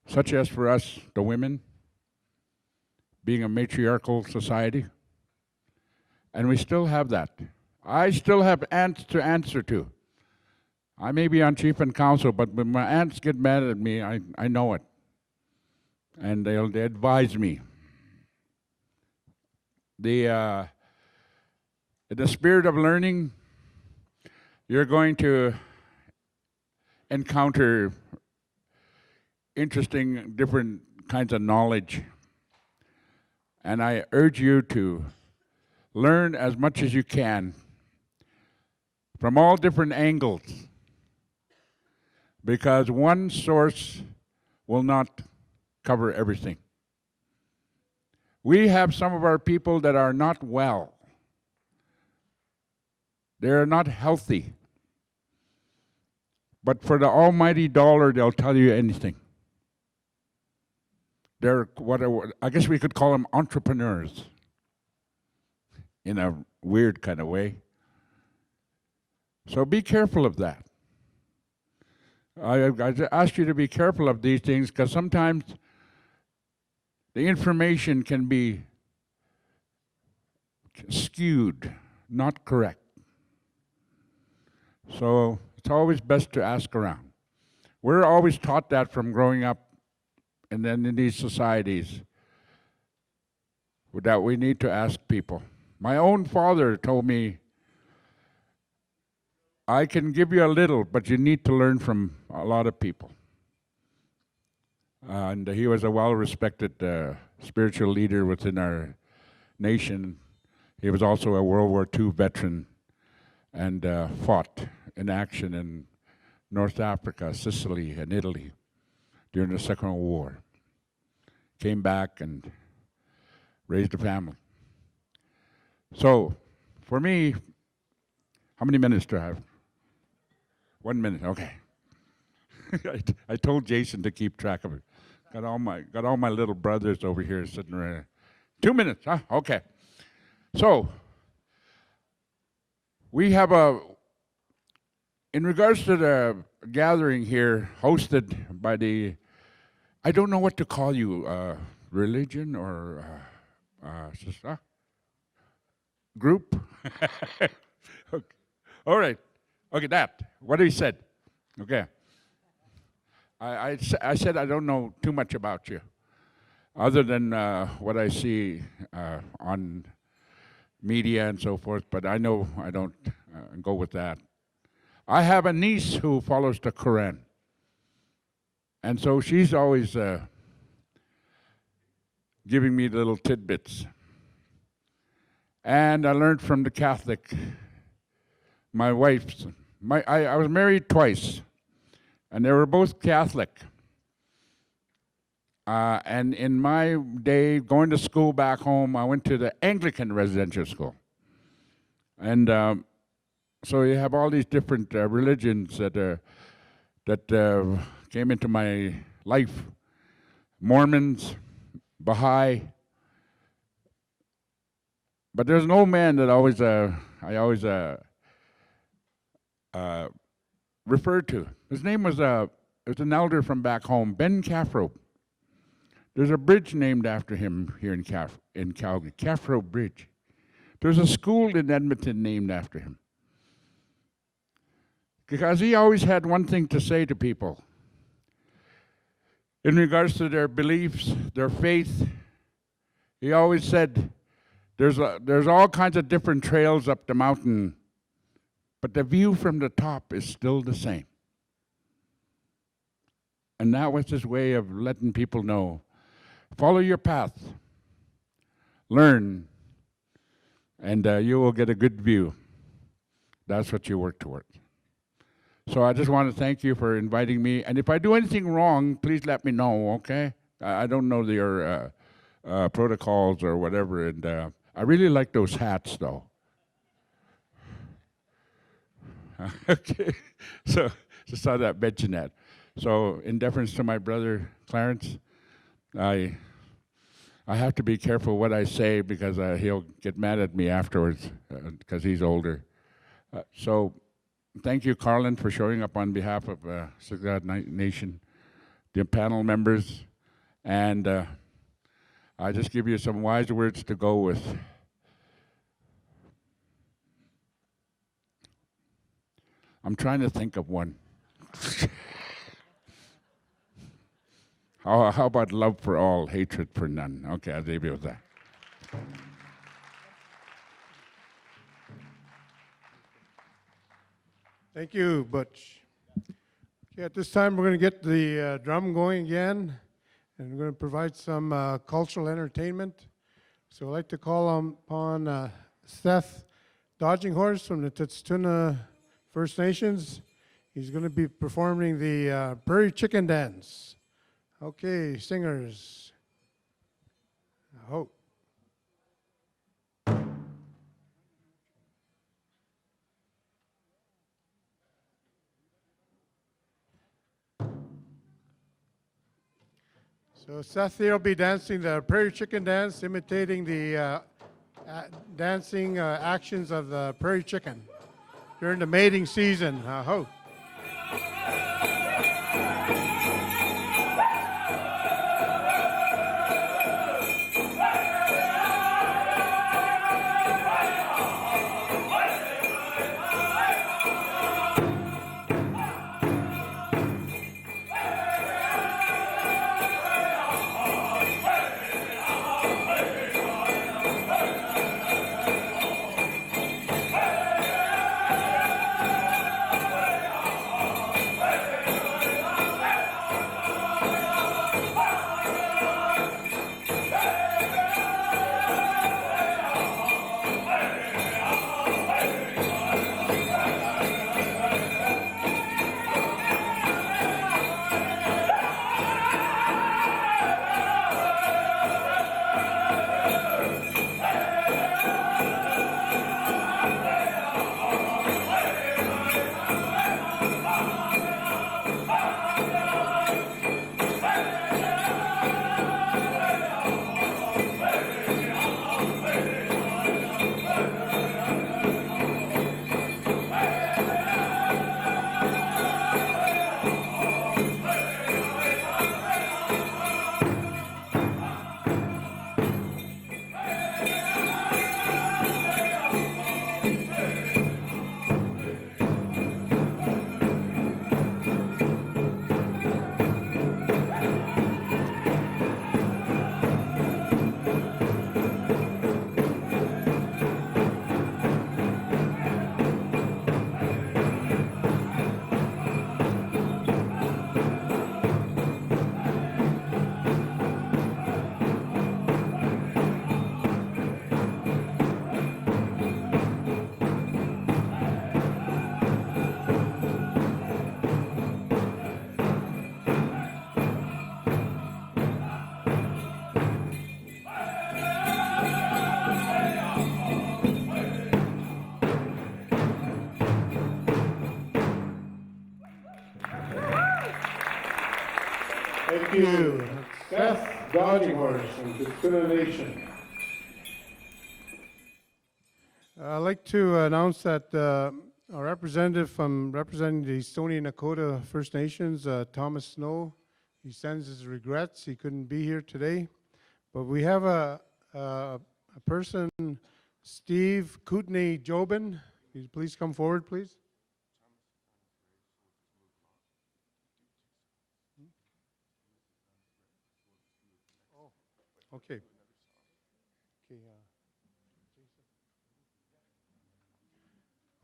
Such as for us, the women, being a matriarchal society, and we still have that. I still have aunts to answer to. I may be on chief and council, but when my aunts get mad at me, I know it. And they advise me. In the spirit of learning, you're going to encounter interesting, different kinds of knowledge. And I urge you to learn as much as you can from all different angles, because one source will not cover everything. We have some of our people that are not well. They're not healthy. But for the almighty dollar, they'll tell you anything. They're I guess we could call them entrepreneurs in a weird kind of way. So be careful of that. I ask you to be careful of these things, because sometimes the information can be skewed, not correct. So it's always best to ask around. We're always taught that from growing up, and then in these societies, that we need to ask people. My own father told me, I can give you a little, but you need to learn from a lot of people. And he was a well-respected spiritual leader within our nation. He was also a World War II veteran and fought in action in North Africa, Sicily, and Italy during the Second World War. Came back and raised a family. So, for me, how many minutes do I have? 1 minute, okay. I told Jason to keep track of it. Got all my little brothers over here sitting right there. 2 minutes, huh? Okay. So, we have in regards to the gathering here, hosted by the, I don't know what to call you, religion or group? Okay. All right. Okay, that. What he said. Okay. I said I don't know too much about you, other than what I see on media and so forth, but I know I don't go with that. I have a niece who follows the Quran, and so she's always giving me little tidbits. And I learned from the Catholic, my wife's, I was married twice, and they were both Catholic. And in my day, going to school back home, I went to the Anglican residential school. And so you have all these different religions that came into my life. Mormons, Baha'i. But there's an old man that I always referred to. His name was it was an elder from back home, Ben Caffro. There's a bridge named after him here in Calgary, Caffro Bridge. There's a school in Edmonton named after him. Because he always had one thing to say to people in regards to their beliefs, their faith. He always said, there's all kinds of different trails up the mountain, but the view from the top is still the same. And that was his way of letting people know, follow your path, learn, and you will get a good view. That's what you work towards. So I just want to thank you for inviting me. And if I do anything wrong, please let me know, okay? I don't know your protocols or whatever, and I really like those hats, though. Okay, so just saw that mention that. So in deference to my brother Clarence, I have to be careful what I say because he'll get mad at me afterwards because he's older. So thank you, Carlin, for showing up on behalf of Sagat Nation, the panel members, and I just give you some wise words to go with. I'm trying to think of one. How about love for all, hatred for none? Okay, I'll leave you with that. Thank you, Butch. Okay, at this time, we're going to get the drum going again, and we're going to provide some cultural entertainment. So I'd like to call upon Seth Dodging Horse from the Tsuut'ina First Nations. He's going to be performing the Prairie Chicken Dance. Okay, singers. Ho. So Seth here will be dancing the Prairie Chicken Dance, imitating the dancing actions of the prairie chicken during the mating season. Ho. Thank you. Seth Dodging Horse from the Tsuut'ina Nation. I'd like to announce that our representative from representing the Stoney Nakoda First Nations, Thomas Snow, he sends his regrets. He couldn't be here today. But we have a person, Steve Kootenay Jobin. Could you please come forward, please? Okay.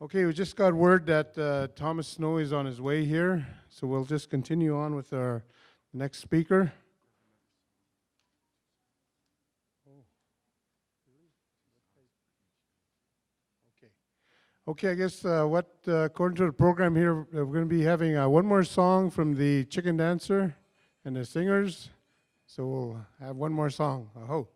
Okay. Okay, we just got word that Thomas Snow is on his way here, so we'll just continue on with our next speaker. Okay, I guess according to the program here, we're going to be having one more song from the Chicken Dancer and the Singers. So we'll have one more song. Aho.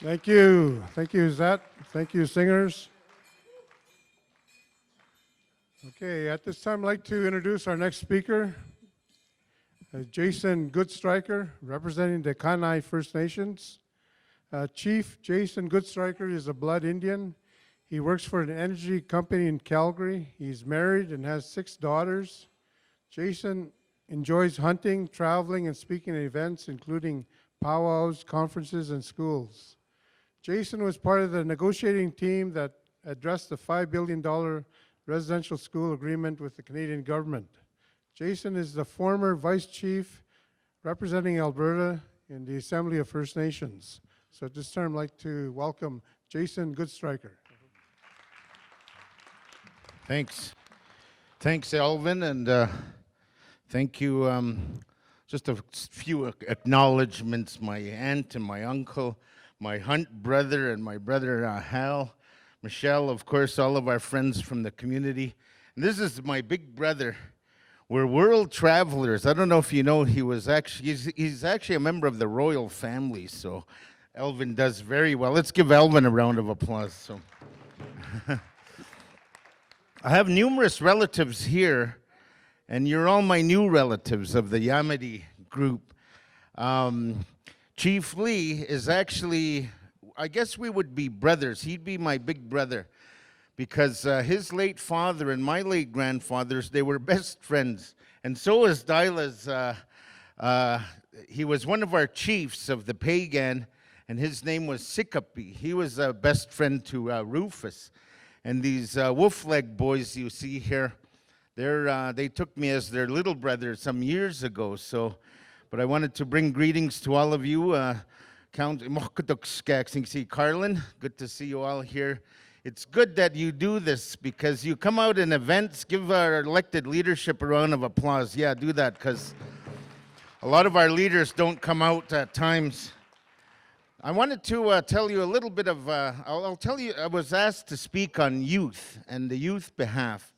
Thank you. Thank you, Zat. Thank you, singers. Okay, at this time, I'd like to introduce our next speaker, Jason Goodstriker, representing the Kainai First Nations. Chief Jason Goodstriker is a blood Indian. He works for an energy company in Calgary. He's married and has 6 daughters. Jason enjoys hunting, traveling, and speaking at events, including powwows, conferences, and schools. Jason was part of the negotiating team that addressed the $5 billion residential school agreement with the Canadian government. Jason is the former vice chief representing Alberta in the Assembly of First Nations. So at this time, I'd like to welcome Jason Goodstriker. Thanks. Thanks, Elvin, and thank you. Just a few acknowledgements. My aunt and my uncle, my Hunt brother and my brother Hal, Michelle, of course, all of our friends from the community. And this is my big brother. We're world travelers. I don't know if you know, he's actually a member of the royal family, so Elvin does very well. Let's give Elvin a round of applause. So. I have numerous relatives here, and you're all my new relatives of the Yamadi group. Chief Lee is actually, I guess we would be brothers. He'd be my big brother because his late father and my late grandfathers, they were best friends. And so is Dila's. He was one of our chiefs of the Pagan, and his name was Sikapi. He was a best friend to Rufus. And these wolf leg boys you see here, they took me as their little brother some years ago. But I wanted to bring greetings to all of you. Count Carlin, good to see you all here. It's good that you do this because you come out in events. Give our elected leadership a round of applause. Yeah, do that because a lot of our leaders don't come out at times. I wanted to tell you a little bit of, I'll tell you, I was asked to speak on youth and the youth behalf.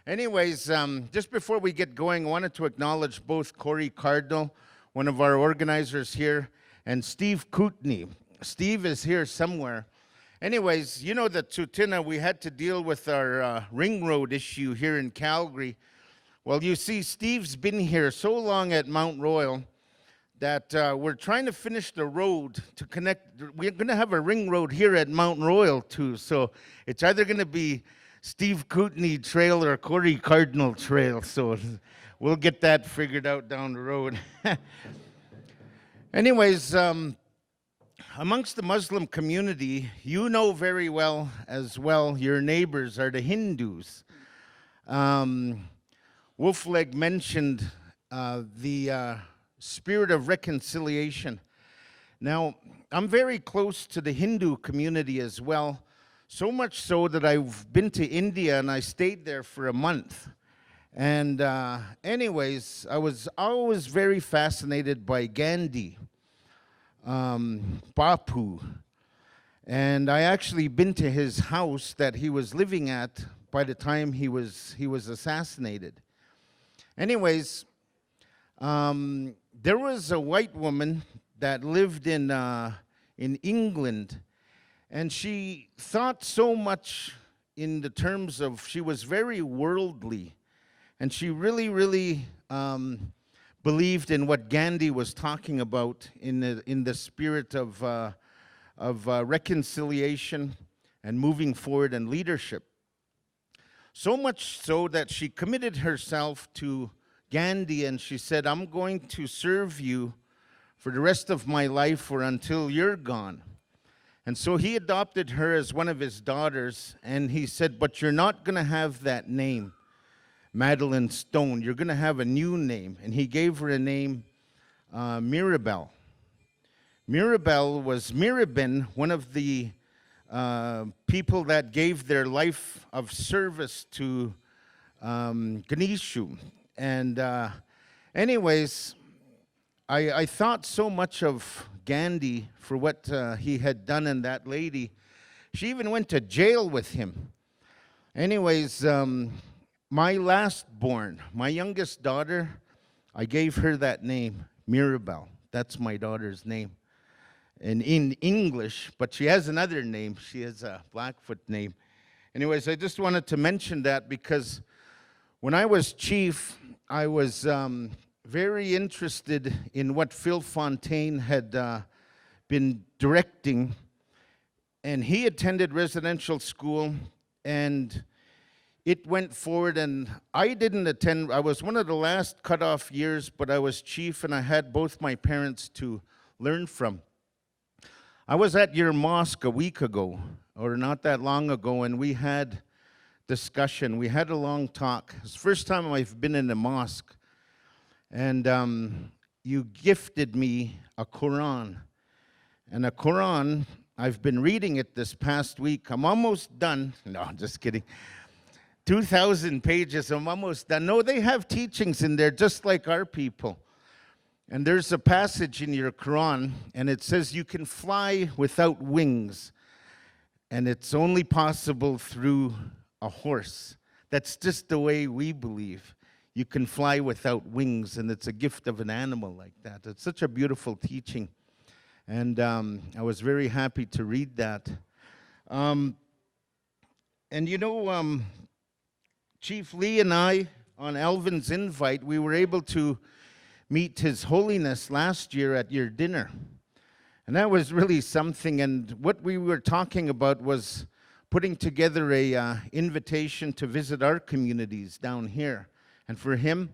Anyways, just before we get going, I wanted to acknowledge both Corey Cardinal, one of our organizers here, and Steve Kootenay. Steve is here somewhere. Anyways, you know that Tutina, we had to deal with our ring road issue here in Calgary. Well, you see, Steve's been here so long at Mount Royal that we're trying to finish the road to connect. We're going to have a ring road here at Mount Royal, too. So it's either going to be Steve Kootenay Trail or Corey Cardinal Trail. So we'll get that figured out down the road. Anyways, amongst the Muslim community, you know very well as well, your neighbors are the Hindus. Wolfleg mentioned the spirit of reconciliation. Now, I'm very close to the Hindu community as well, so much so that I've been to India and I stayed there for a month. And anyways, I was always very fascinated by Gandhi, Bapu. And I actually been to his house that he was living at by the time he was assassinated. Anyways, there was a white woman that lived in England, and she thought so much in the terms of, she was very worldly, and she really, really believed in what Gandhi was talking about in the spirit of reconciliation and moving forward and leadership. So much so that she committed herself to Gandhi, and she said, I'm going to serve you for the rest of my life or until you're gone. And so he adopted her as one of his daughters, and he said, but you're not going to have that name, Madeline Stone. You're going to have a new name. And he gave her a name, Mirabel. Mirabel was Mirabin, one of the people that gave their life of service to Ganeshu. And anyways, I thought so much of Gandhi for what he had done, and that lady, she even went to jail with him. Anyways, my last born, my youngest daughter, I gave her that name, Mirabel. That's my daughter's name in English, but she has another name. She has a Blackfoot name. Anyways, I just wanted to mention that because when I was chief, I was very interested in what Phil Fontaine had been directing, and he attended residential school, and it went forward, and I didn't attend. I was one of the last cutoff years, but I was chief, and I had both my parents to learn from. I was at your mosque a week ago, or not that long ago, and we had discussion. We had a long talk. It's the first time I've been in a mosque. And you gifted me a Quran. And a Quran, I've been reading it this past week. I'm almost done. No, I'm just kidding. 2,000 pages, I'm almost done. No, they have teachings in there just like our people. And there's a passage in your Quran, and it says you can fly without wings. And it's only possible through a horse. That's just the way we believe. You can fly without wings, and it's a gift of an animal like that. It's such a beautiful teaching. And I was very happy to read that. And you know, Chief Lee and I, on Alvin's invite, we were able to meet His Holiness last year at your dinner. And that was really something. And what we were talking about was putting together a invitation to visit our communities down here, and for him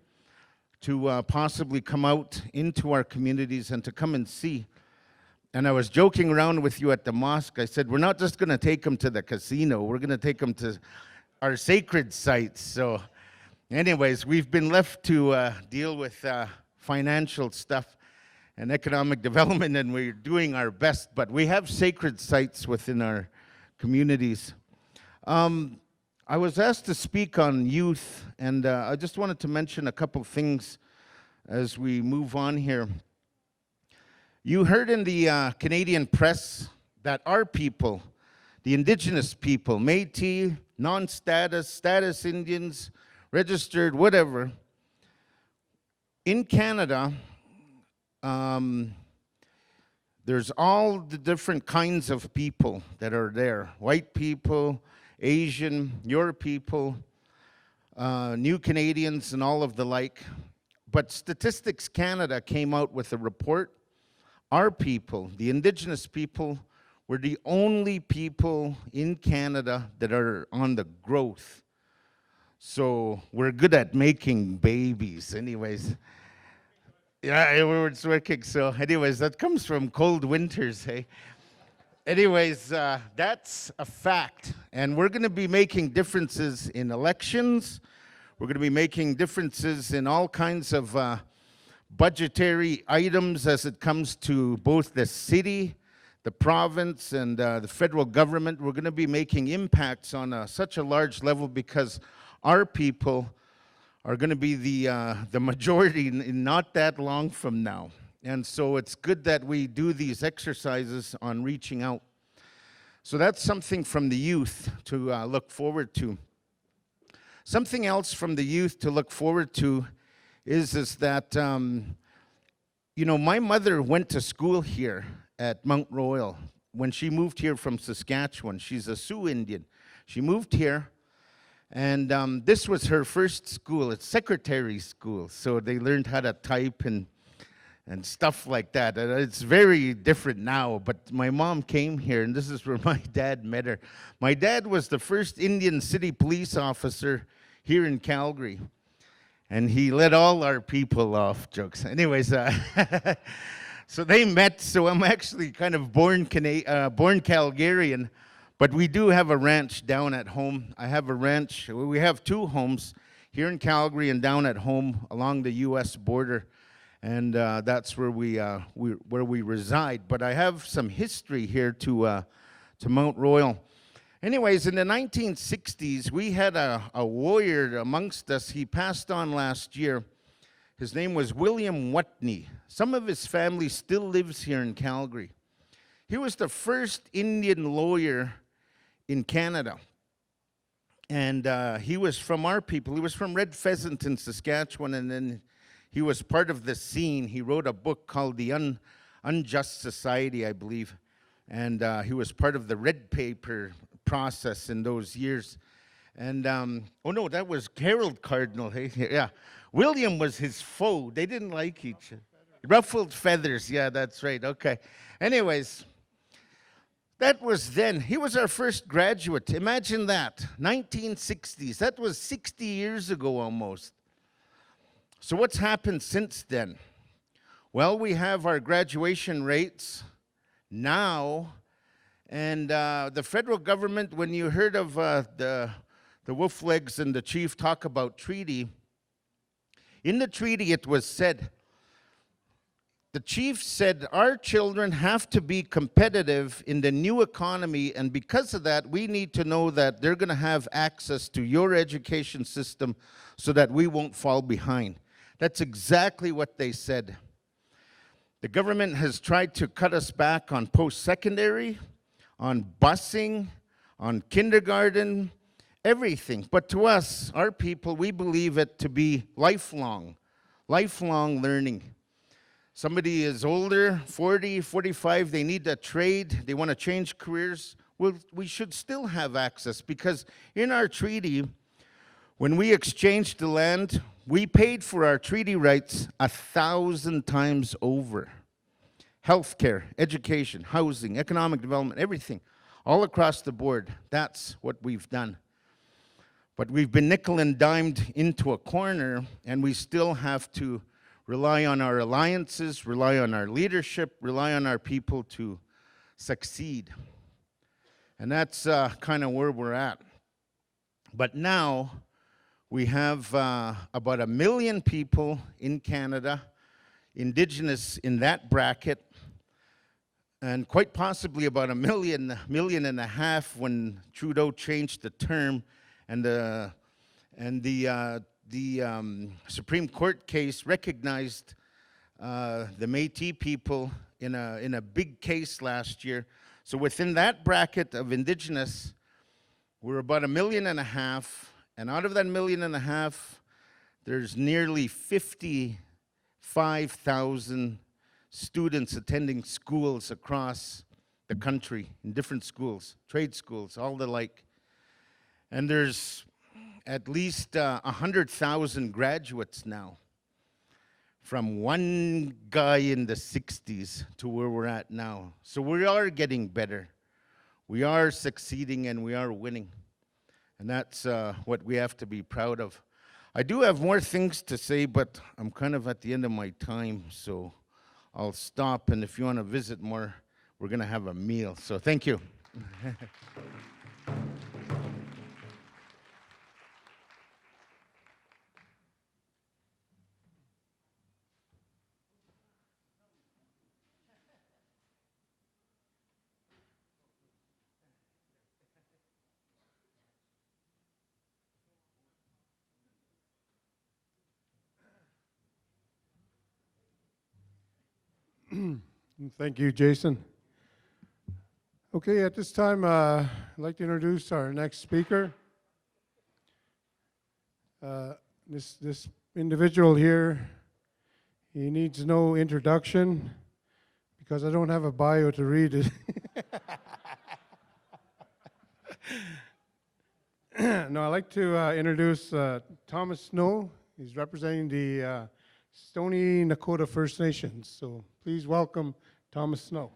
to possibly come out into our communities and to come and see. And I was joking around with you at the mosque. I said, we're not just going to take him to the casino. We're going to take him to our sacred sites. So anyways, we've been left to deal with financial stuff and economic development, and we're doing our best. But we have sacred sites within our communities. I was asked to speak on youth, and I just wanted to mention a couple things as we move on here. You heard in the Canadian press that our people, the Indigenous people, Métis, non-status, status Indians, registered, whatever. In Canada, there's all the different kinds of people that are there. White people, Asian, your people, New Canadians, and all of the like. But Statistics Canada came out with a report. Our people, the Indigenous people, were the only people in Canada that are on the growth. So we're good at making babies. Anyways, yeah, it's working. So anyways, that comes from cold winters, hey? Anyways, that's a fact. And we're going to be making differences in elections. We're going to be making differences in all kinds of budgetary items as it comes to both the city, the province, and the federal government. We're going to be making impacts on such a large level because our people are going to be the majority in not that long from now. And so it's good that we do these exercises on reaching out. So that's something from the youth to look forward to. Something else from the youth to look forward to is that, you know, my mother went to school here at Mount Royal when she moved here from Saskatchewan. She's a Sioux Indian. She moved here, and this was her first school. It's secretary school, so they learned how to type and stuff like that. And it's very different now, but my mom came here, and this is where my dad met her. My dad was the first Indian city police officer here in Calgary, and he let all our people off, jokes. Anyways, so they met, so I'm actually kind of born Calgarian, but we do have a ranch down at home. I have a ranch. We have two homes here in Calgary and down at home along the U.S. border. And that's where we reside. But I have some history here to Mount Royal. Anyways, in the 1960s, we had a warrior amongst us. He passed on last year. His name was William Watney. Some of his family still lives here in Calgary. He was the first Indian lawyer in Canada. And he was from our people. He was from Red Pheasant in Saskatchewan, and then he was part of the scene. He wrote a book called The Unjust Society, I believe. And he was part of the red paper process in those years. And, oh no, that was Harold Cardinal. Hey, yeah. William was his foe. They didn't like each other. Ruffled feathers. Yeah, that's right. Okay. Anyways, that was then. He was our first graduate. Imagine that. 1960s. That was 60 years ago almost. So what's happened since then? Well, we have our graduation rates now, and the federal government, when you heard of the Wolflegs and the chief talk about treaty, in the treaty it was said, the chief said, our children have to be competitive in the new economy, and because of that, we need to know that they're going to have access to your education system so that we won't fall behind. That's exactly what they said. The government has tried to cut us back on post-secondary, on busing, on kindergarten, everything. But to us, our people, we believe it to be lifelong learning. Somebody is older, 40, 45, they need a trade, they want to change careers. Well, we should still have access because in our treaty, when we exchanged the land, we paid for our treaty rights 1,000 times over. Healthcare, education, housing, economic development, everything, all across the board. That's what we've done. But we've been nickel and dimed into a corner, and we still have to rely on our alliances, rely on our leadership, rely on our people to succeed. And that's kind of where we're at. But now, we have about 1 million people in Canada, Indigenous in that bracket, and quite possibly about 1.5 million when Trudeau changed the term, and the Supreme Court case recognized the Métis people in a big case last year. So within that bracket of Indigenous, we're about 1.5 million. And out of that 1.5 million, there's nearly 55,000 students attending schools across the country, in different schools, trade schools, all the like. And there's at least 100,000 graduates now, from one guy in the 60s to where we're at now. So we are getting better. We are succeeding and we are winning. And that's what we have to be proud of. I do have more things to say, but I'm kind of at the end of my time, so I'll stop. And if you want to visit more, we're going to have a meal. So thank you. Thank you, Jason. Okay, at this time, I'd like to introduce our next speaker. This individual here, he needs no introduction because I don't have a bio to read it. No, I'd like to introduce Thomas Snow. He's representing the Stoney Nakoda First Nations. So please welcome Thomas Snow.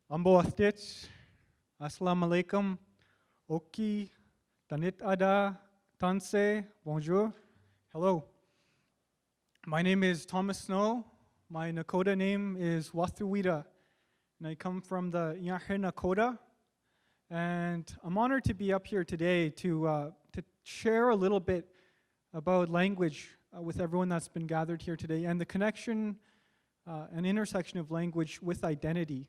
Ambo Astich, Assalamu alaikum, Oki, Tanit Ada, Tanse, bonjour, hello. My name is Thomas Snow. My Nakota name is Wathuwita, and I come from the Yahe Nakota. And I'm honored to be up here today to share a little bit about language with everyone that's been gathered here today, and the connection and intersection of language with identity.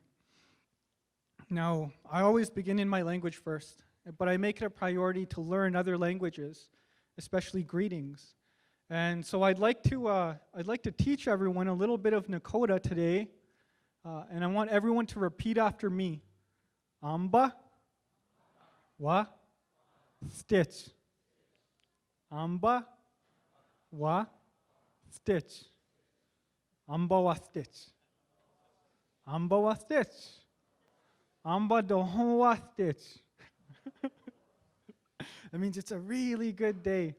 Now, I always begin in my language first, but I make it a priority to learn other languages, especially greetings. And so I'd like to teach everyone a little bit of Nakota today, and I want everyone to repeat after me. Amba wa stitch. Amba wa stitch. Amba wa stitch. Amba wa stitch. Amba dohon wa stitch. That means it's a really good day.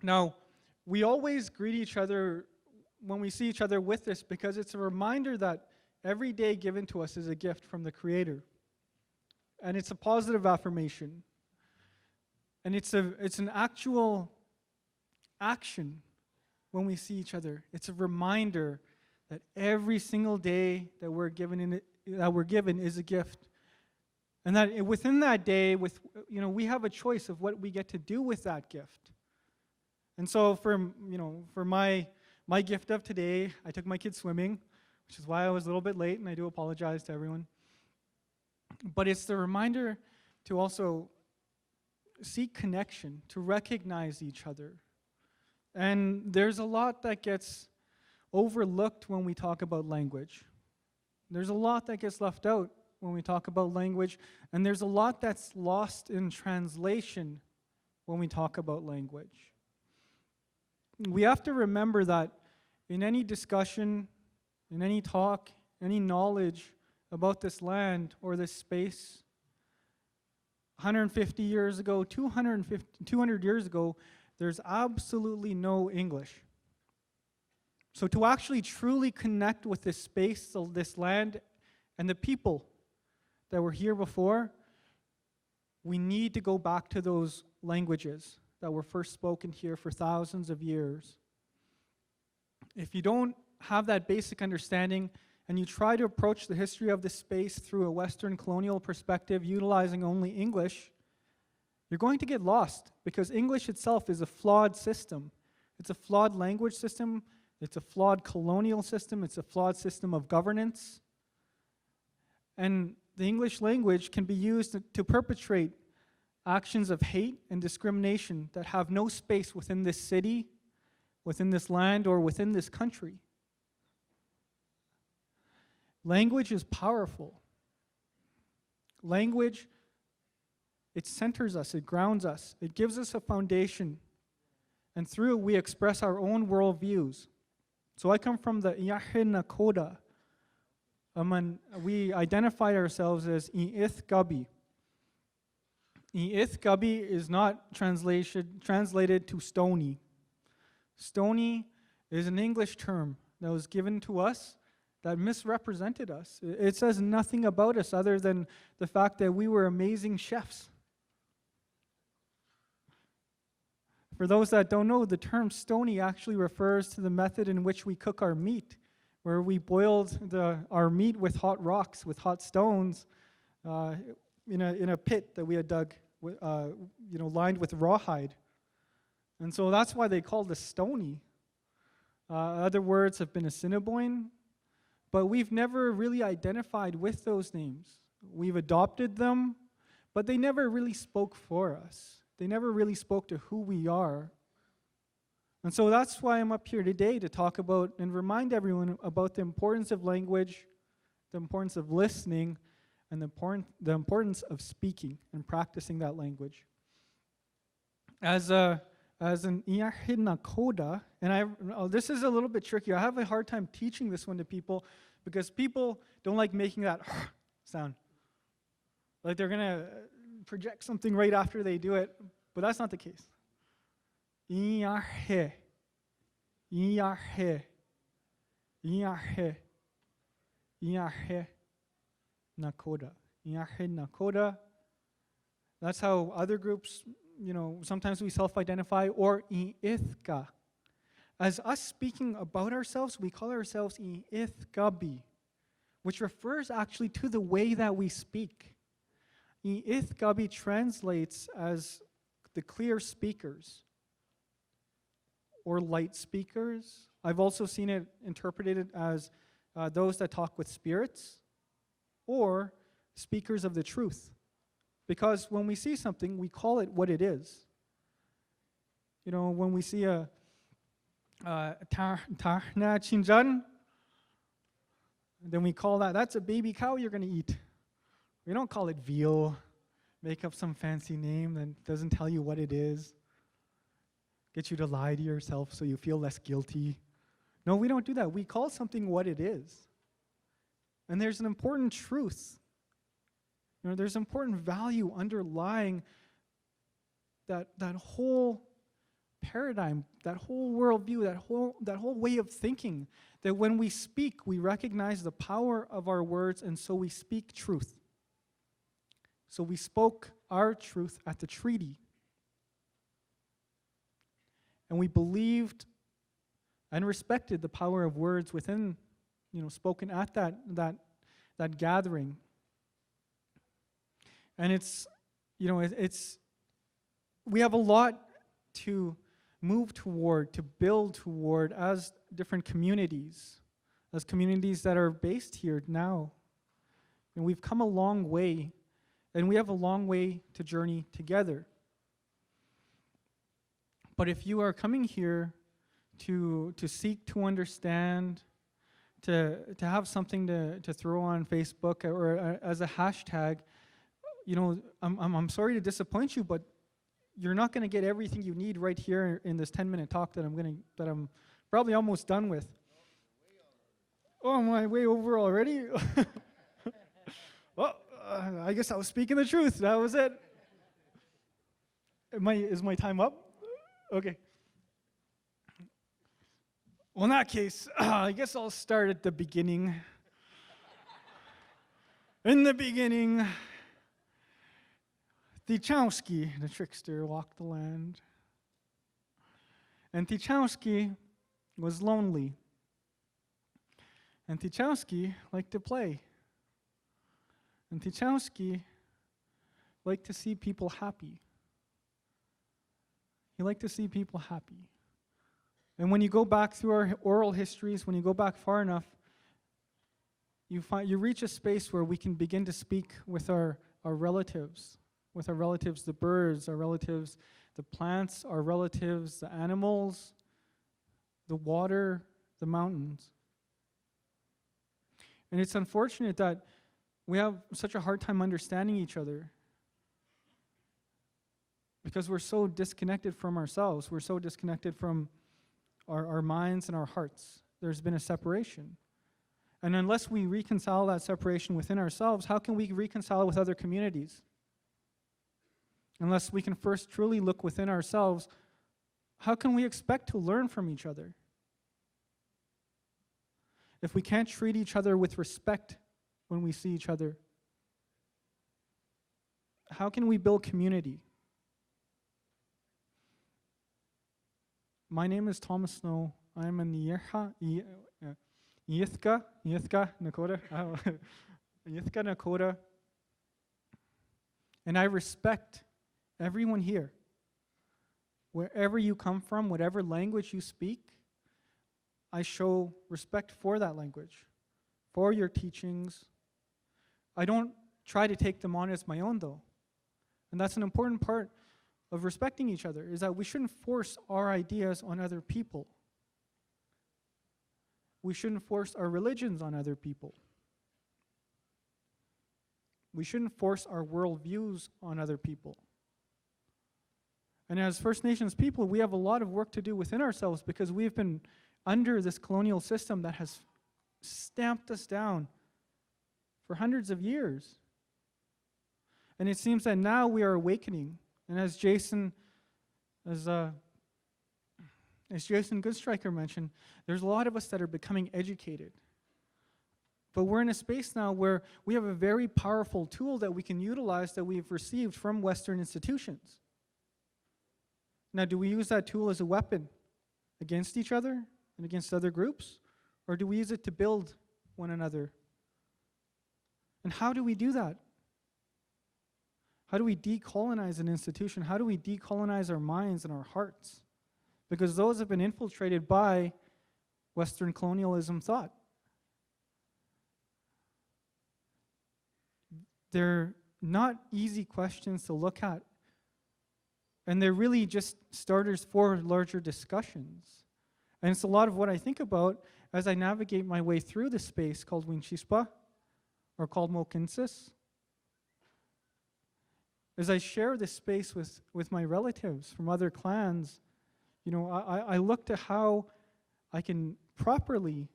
Now, we always greet each other when we see each other with this because it's a reminder that every day given to us is a gift from the Creator. And it's a positive affirmation. And it's an actual action when we see each other. It's a reminder that every single day that we're given is a gift. And that within that day, we have a choice of what we get to do with that gift. And so for my gift of today, I took my kids swimming, which is why I was a little bit late, and I do apologize to everyone. But it's the reminder to also seek connection, to recognize each other. And there's a lot that gets overlooked when we talk about language. There's a lot that gets left out when we talk about language, and there's a lot that's lost in translation when we talk about language. We have to remember that in any discussion, in any talk, any knowledge about this land or this space, 150 years ago, 200 years ago, there's absolutely no English. So to actually truly connect with this space, this land, and the people that were here before, we need to go back to those languages that were first spoken here for thousands of years. If you don't have that basic understanding and you try to approach the history of this space through a Western colonial perspective utilizing only English, you're going to get lost because English itself is a flawed system. It's a flawed language system. It's a flawed colonial system. It's a flawed system of governance. And the English language can be used to perpetrate actions of hate and discrimination that have no space within this city, within this land or within this country. Language is powerful. Language, it centers us, it grounds us, it gives us a foundation, and through it we express our own worldviews. So I come from the Yahin Nakoda. We identify ourselves as I'ith Gabi. I'ith Gabi is not translated to stony. Stony is an English term that was given to us that misrepresented us. It says nothing about us other than the fact that we were amazing chefs. For those that don't know, the term stony actually refers to the method in which we cook our meat, where we boiled our meat with hot rocks, with hot stones, in a pit that we had dug, lined with rawhide. And so that's why they called us stony. Other words have been Assiniboine, but we've never really identified with those names. We've adopted them, but they never really spoke for us. They never really spoke to who we are. And so that's why I'm up here today, to talk about and remind everyone about the importance of language, the importance of listening, and the importance of speaking and practicing that language. As an Iyahin Nakoda, and this is a little bit tricky. I have a hard time teaching this one to people because people don't like making that sound. Like they're going to project something right after they do it, but that's not the case. Iyahe, Iyahe, Iyahe, Iyahe Nakoda. Iyahe Nakoda. That's how other groups, sometimes we self-identify, or I'ithka. As us speaking about ourselves, we call ourselves I'ithgabi, which refers actually to the way that we speak. I'ithgabi translates as the clear speakers or light speakers. I've also seen it interpreted as those that talk with spirits or speakers of the truth. Because when we see something, we call it what it is. When we see a tarna chinjan, then we call that's a baby cow you're going to eat. We don't call it veal, make up some fancy name that doesn't tell you what it is, get you to lie to yourself so you feel less guilty. No, we don't do that. We call something what it is. And there's an important truth. There's important value underlying that whole paradigm, that whole worldview, that whole way of thinking, that when we speak, we recognize the power of our words, and so we speak truth. So we spoke our truth at the treaty. And we believed and respected the power of words within, spoken at that gathering. And we have a lot to move toward, to build toward as different communities, as communities that are based here now. And we've come a long way, and we have a long way to journey together. But if you are coming here to seek to understand, to have something to throw on Facebook or as a hashtag, I'm sorry to disappoint you, but you're not going to get everything you need right here in this 10-minute talk that I'm probably almost done with. Oh, am I way over already? Well, I guess I was speaking the truth. That was it. Is my time up? Okay. Well, in that case, I guess I'll start at the beginning. In the beginning, Tichowski, the trickster, walked the land. And Tichowski was lonely. And Tichowski liked to play. And Tichowski liked to see people happy. He liked to see people happy. And when you go back through our oral histories, when you go back far enough, you reach a space where we can begin to speak with our relatives, the birds, our relatives, the plants, our relatives, the animals, the water, the mountains. And it's unfortunate that we have such a hard time understanding each other because we're so disconnected from ourselves. We're so disconnected from our minds and our hearts. There's been a separation. And unless we reconcile that separation within ourselves, how can we reconcile with other communities? Unless we can first truly look within ourselves, how can we expect to learn from each other? If we can't treat each other with respect when we see each other, how can we build community? My name is Thomas Snow. I am in Yithka, Nakota, Yithka, Nakota, and I respect everyone here. Wherever you come from, whatever language you speak, I show respect for that language, for your teachings. I don't try to take them on as my own, though. And that's an important part of respecting each other, is that we shouldn't force our ideas on other people. We shouldn't force our religions on other people. We shouldn't force our worldviews on other people. And as First Nations people, we have a lot of work to do within ourselves because we've been under this colonial system that has stamped us down for hundreds of years. And it seems that now we are awakening. And as Jason Goodstriker mentioned, there's a lot of us that are becoming educated. But we're in a space now where we have a very powerful tool that we can utilize that we've received from Western institutions. Now, do we use that tool as a weapon against each other and against other groups? Or do we use it to build one another? And how do we do that? How do we decolonize an institution? How do we decolonize our minds and our hearts? Because those have been infiltrated by Western colonialism thought. They're not easy questions to look at. And they're really just starters for larger discussions. And it's a lot of what I think about as I navigate my way through this space called Winchispa, or called Mokinsis. As I share this space with my relatives from other clans, I look to how I can properly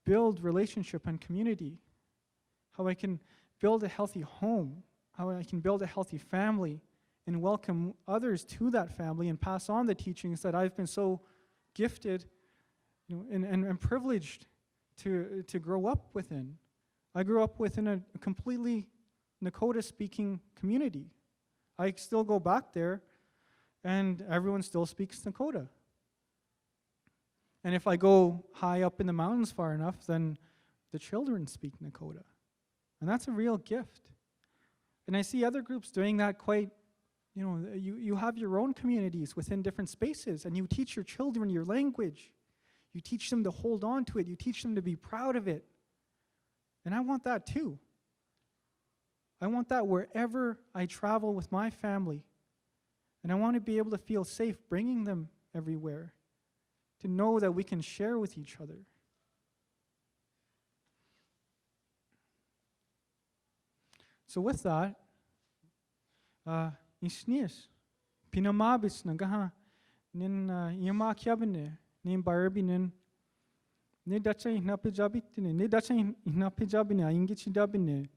build relationship and community, how I can build a healthy home, how I can build a healthy family, and welcome others to that family and pass on the teachings that I've been so gifted and privileged to grow up within. I grew up within a completely Nakota-speaking community. I still go back there, and everyone still speaks Nakota. And if I go high up in the mountains far enough, then the children speak Nakota. And that's a real gift. And I see other groups doing that quite, you have your own communities within different spaces, and you teach your children your language. You teach them to hold on to it. You teach them to be proud of it. And I want that too. I want that wherever I travel with my family. And I want to be able to feel safe bringing them everywhere, to know that we can share with each other. So with that, isnis pinamabis na gaha nin yama kyabine nin barbi nin ne dacha na pejabitine ne dacha na pejabine ingichi dabine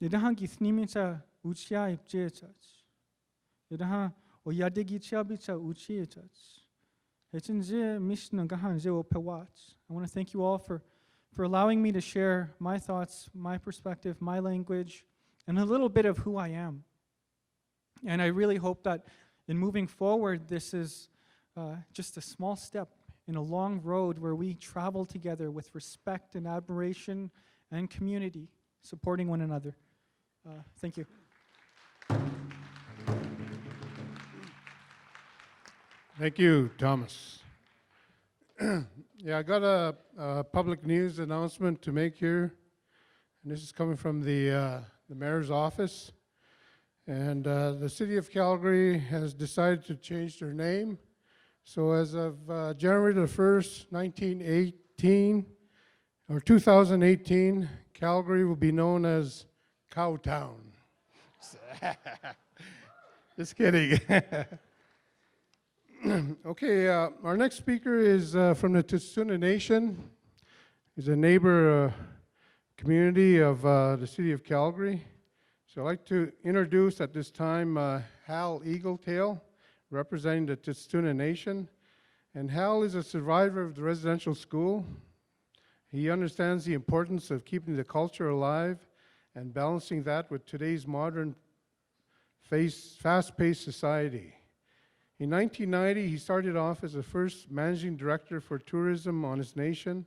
ne daha githnimitsa uchia ipchechach ne daha oyadegi chabicha uchiechach hetsinje mishna gahan je opewach. I want to thank you all for allowing me to share my thoughts, my perspective, my language, and a little bit of who I am. And I really hope that in moving forward, this is just a small step in a long road where we travel together with respect and admiration and community, supporting one another. Thank you. Thank you, Thomas. Yeah, I got a public news announcement to make here, and this is coming from the mayor's office. And the city of Calgary has decided to change their name. So as of January the 1st, 2018, Calgary will be known as Cowtown. Just kidding. Okay, our next speaker is from the Tsuut'ina Nation. He's a neighbor community of the city of Calgary. So I'd like to introduce at this time Hal Eagle Tail, representing the Tsuut'ina Nation. And Hal is a survivor of the residential school. He understands the importance of keeping the culture alive and balancing that with today's modern fast-paced society. In 1990, he started off as the first managing director for tourism on his nation.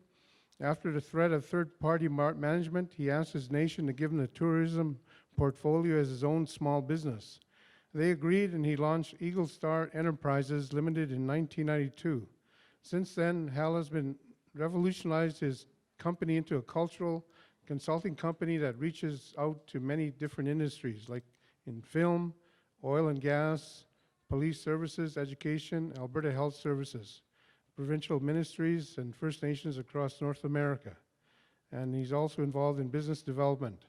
After the threat of third-party management, he asked his nation to give him the tourism portfolio as his own small business. They agreed, and he launched Eagle Star Enterprises Limited in 1992. Since then, Hal has been revolutionized his company into a cultural consulting company that reaches out to many different industries, like in film, oil and gas, police services, education, Alberta Health Services, provincial ministries, and First Nations across North America. And he's also involved in business development.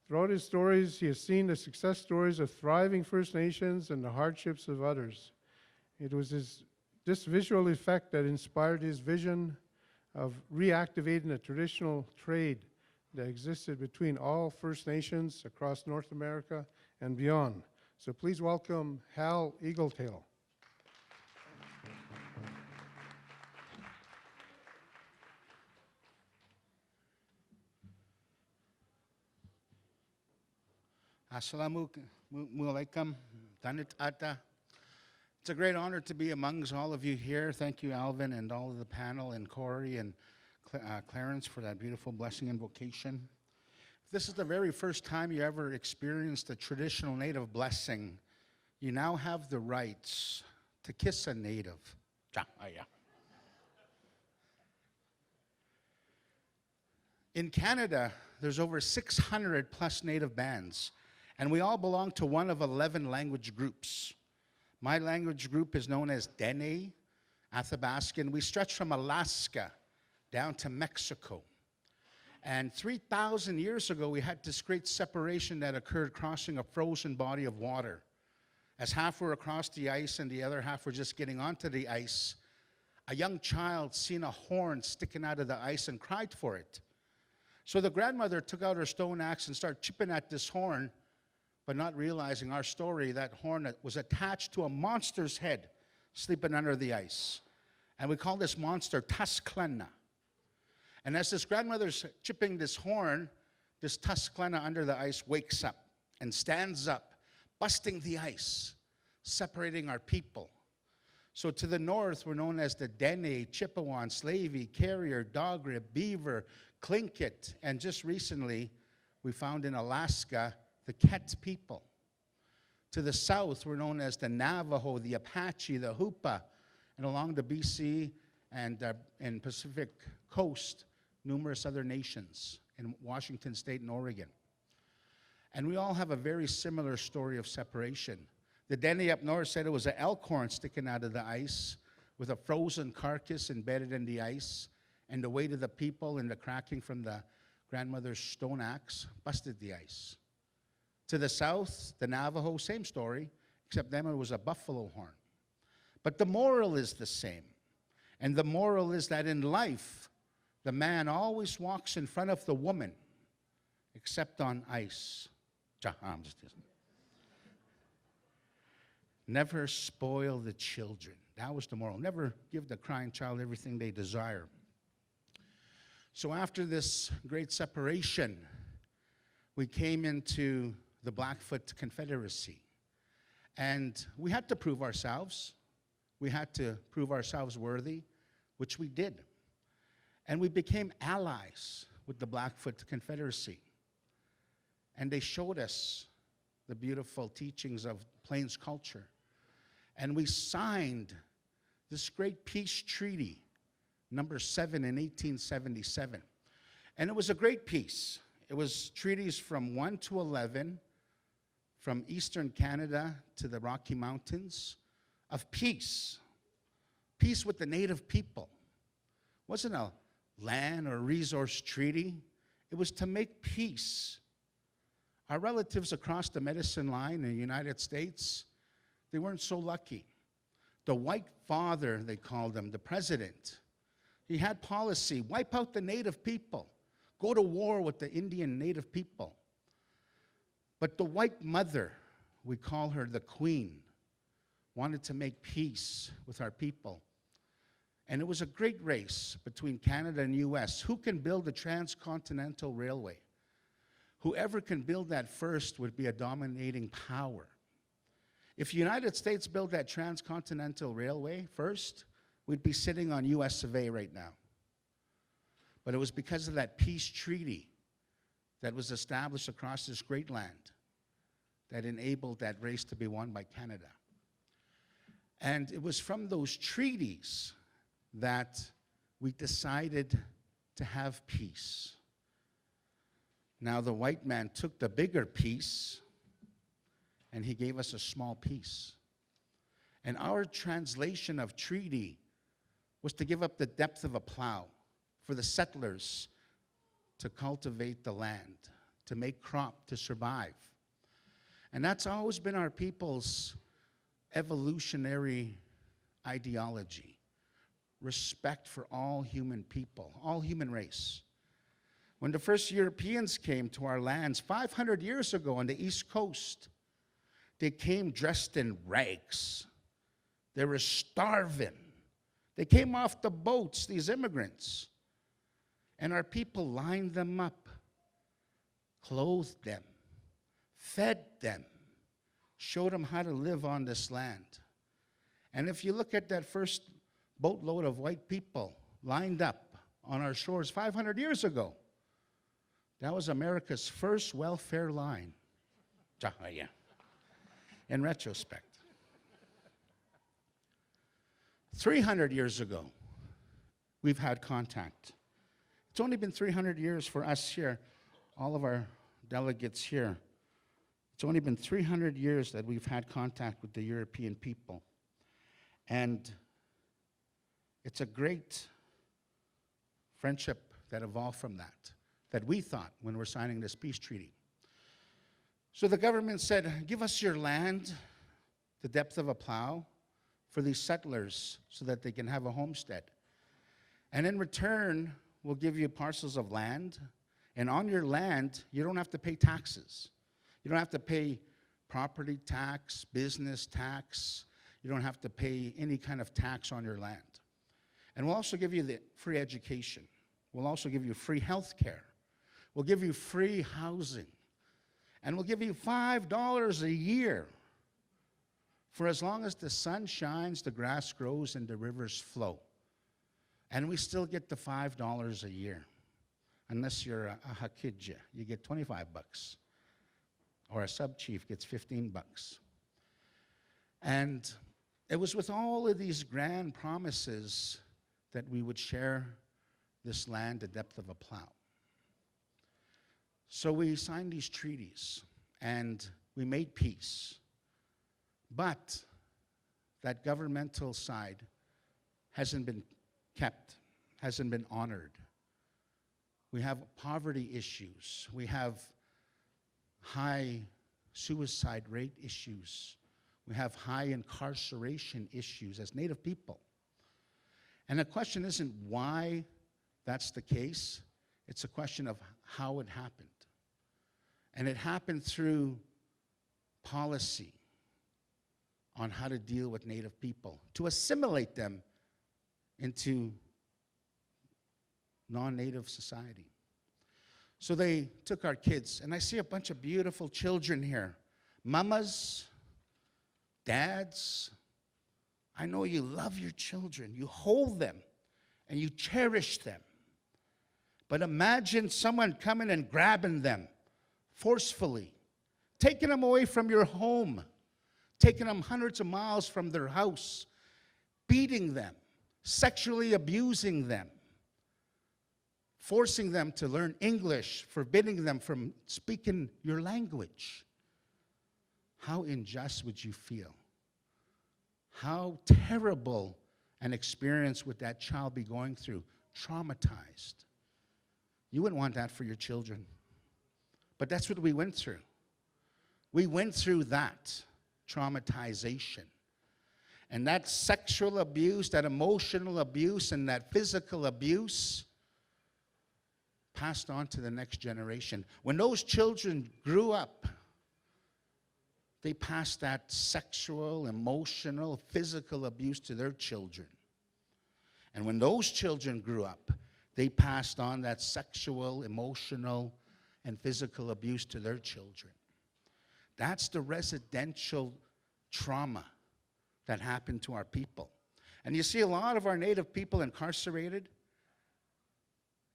Throughout his stories, he has seen the success stories of thriving First Nations and the hardships of others. It was this visual effect that inspired his vision of reactivating the traditional trade that existed between all First Nations across North America and beyond. So please welcome Hal Eagle Tail. Assalamu alaikum, Danit Ata. It's a great honor to be amongst all of you here. Thank you, Alvin, and all of the panel, and Corey and Clarence for that beautiful blessing invocation. If this is the very first time you ever experienced a traditional Native blessing, you now have the rights to kiss a Native. In Canada, there's over 600 plus Native bands, and we all belong to one of 11 language groups. My language group is known as Dene, Athabascan. We stretch from Alaska down to Mexico. And 3,000 years ago, we had this great separation that occurred crossing a frozen body of water. As half were across the ice and the other half were just getting onto the ice, a young child seen a horn sticking out of the ice and cried for it. So the grandmother took out her stone axe and started chipping at this horn, but not realizing our story, that horn was attached to a monster's head sleeping under the ice. And we call this monster Tusklana. And as this grandmother's chipping this horn, this Tusklana under the ice wakes up and stands up, busting the ice, separating our people. So to the north, we're known as the Dene, Chippewan, Slavey, Carrier, Dogrib, Beaver, Tlingit, and just recently, we found in Alaska, the Ket people. To the south, we're known as the Navajo, the Apache, the Hoopa, and along the BC and Pacific coast, numerous other nations in Washington State and Oregon. And we all have a very similar story of separation. The Dene up north said it was an elk horn sticking out of the ice with a frozen carcass embedded in the ice, and the weight of the people and the cracking from the grandmother's stone axe busted the ice. To the south, the Navajo, same story, except then it was a buffalo horn. But the moral is the same. And the moral is that in life, the man always walks in front of the woman, except on ice. I'm just kidding. Never spoil the children. That was the moral. Never give the crying child everything they desire. So after this great separation, we came into the Blackfoot Confederacy. And we had to prove ourselves. We had to prove ourselves worthy, which we did. And we became allies with the Blackfoot Confederacy. And they showed us the beautiful teachings of Plains culture. And we signed this great peace treaty, number 7 in 1877. And it was a great peace. It was treaties from 1 to 11, from eastern Canada to the Rocky Mountains, of peace. peace with the native people. It wasn't a land or resource treaty. It was to make peace. Our relatives across the medicine line in the United States, they weren't so lucky. The white father, they called him, the president, he had policy, wipe out the native people, go to war with the Indian native people. But the white mother, we call her the queen, wanted to make peace with our people. And it was a great race between Canada and US. Who can build a transcontinental railway? Whoever can build that first would be a dominating power. If the United States built that transcontinental railway first, we'd be sitting on US of A right now. But it was because of that peace treaty that was established across this great land that enabled that race to be won by Canada. And it was from those treaties that we decided to have peace. Now the white man took the bigger piece and he gave us a small piece. And our translation of treaty was to give up the depth of a plow for the settlers to cultivate the land, to make crop, to survive. And that's always been our people's evolutionary ideology. Respect for all human people, all human race. When the first Europeans came to our lands 500 years ago on the East Coast, they came dressed in rags. They were starving. They came off the boats, these immigrants. And our people lined them up, clothed them, fed them, showed them how to live on this land. And if you look at that first boatload of white people lined up on our shores 500 years ago, that was America's first welfare line. In retrospect. 300 years ago, we've had contact. It's only been 300 years for us here, all of our delegates here. It's only been 300 years that we've had contact with the European people. And it's a great friendship that evolved from that we thought when we're signing this peace treaty. So the government said, give us your land, the depth of a plow, for these settlers so that they can have a homestead. And in return, we'll give you parcels of land. And on your land, you don't have to pay taxes. You don't have to pay property tax, business tax. You don't have to pay any kind of tax on your land. And we'll also give you the free education. We'll also give you free health care. We'll give you free housing. And we'll give you $5 a year for as long as the sun shines, the grass grows, and the rivers flow. And we still get the $5 a year. Unless you're a hakidja, you get 25 bucks. Or a sub-chief gets 15 bucks. And it was with all of these grand promises that we would share this land the depth of a plow. So we signed these treaties, and we made peace. But that governmental side hasn't been kept, hasn't been honored. We have poverty issues. We have high suicide rate issues. We have high incarceration issues as Native people. And the question isn't why that's the case. It's a question of how it happened. And it happened through policy on how to deal with Native people, to assimilate them into non-Native society. So they took our kids, and I see a bunch of beautiful children here. Mamas, dads, I know you love your children. You hold them, and you cherish them. But imagine someone coming and grabbing them forcefully, taking them away from your home, taking them hundreds of miles from their house, beating them, sexually abusing them, forcing them to learn English, forbidding them from speaking your language. How unjust would you feel? How terrible and experience what that child be going through, traumatized. You wouldn't want that for your children. But that's what we went through. We went through that traumatization. And that sexual abuse, that emotional abuse, and that physical abuse passed on to the next generation. When those children grew up, they passed that sexual, emotional, physical abuse to their children. And when those children grew up, they passed on that sexual, emotional, and physical abuse to their children. That's the residential trauma that happened to our people. And you see a lot of our Native people incarcerated.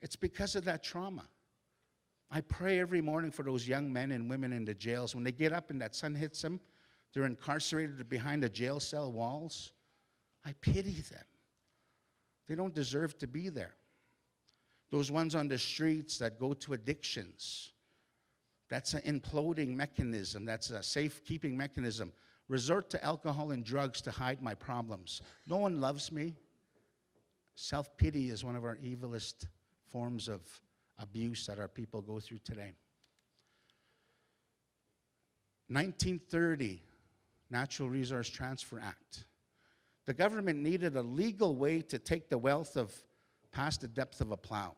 It's because of that trauma. I pray every morning for those young men and women in the jails. When they get up and that sun hits them, they're incarcerated behind the jail cell walls. I pity them. They don't deserve to be there. Those ones on the streets that go to addictions, that's an imploding mechanism. That's a safekeeping mechanism. Resort to alcohol and drugs to hide my problems. No one loves me. Self-pity is one of our evilest forms of abuse that our people go through today. 1930, Natural Resource Transfer Act. The government needed a legal way to take the wealth of past the depth of a plow.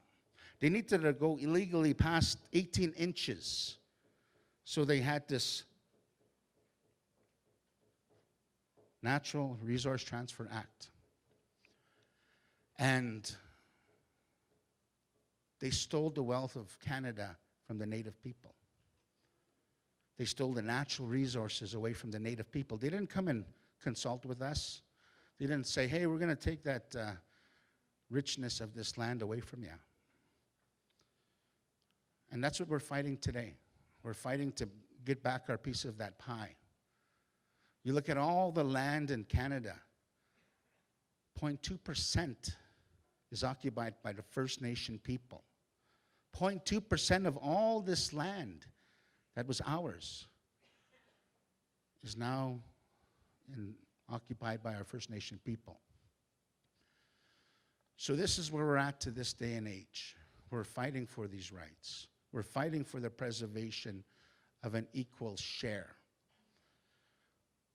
They needed to go illegally past 18 inches. So they had this Natural Resource Transfer Act. And they stole the wealth of Canada from the Native people. They stole the natural resources away from the Native people. They didn't come and consult with us. They didn't say, hey, we're going to take that richness of this land away from you. And that's what we're fighting today. We're fighting to get back our piece of that pie. You look at all the land in Canada, 0.2% is occupied by the First Nation people. 0.2% of all this land that was ours is now occupied by our First Nation people. So this is where we're at to this day and age. We're fighting for these rights. We're fighting for the preservation of an equal share.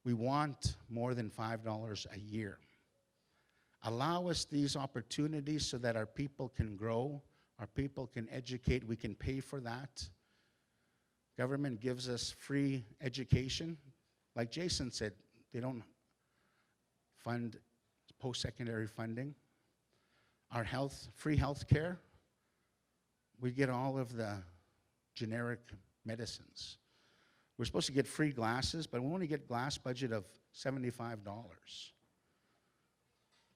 We want more than $5 a year. Allow us these opportunities so that our people can grow, our people can educate, we can pay for that. Government gives us free education. Like Jason said, they don't fund post-secondary funding. Our free health care, we get all of the generic medicines. We're supposed to get free glasses, but we only get glass budget of $75.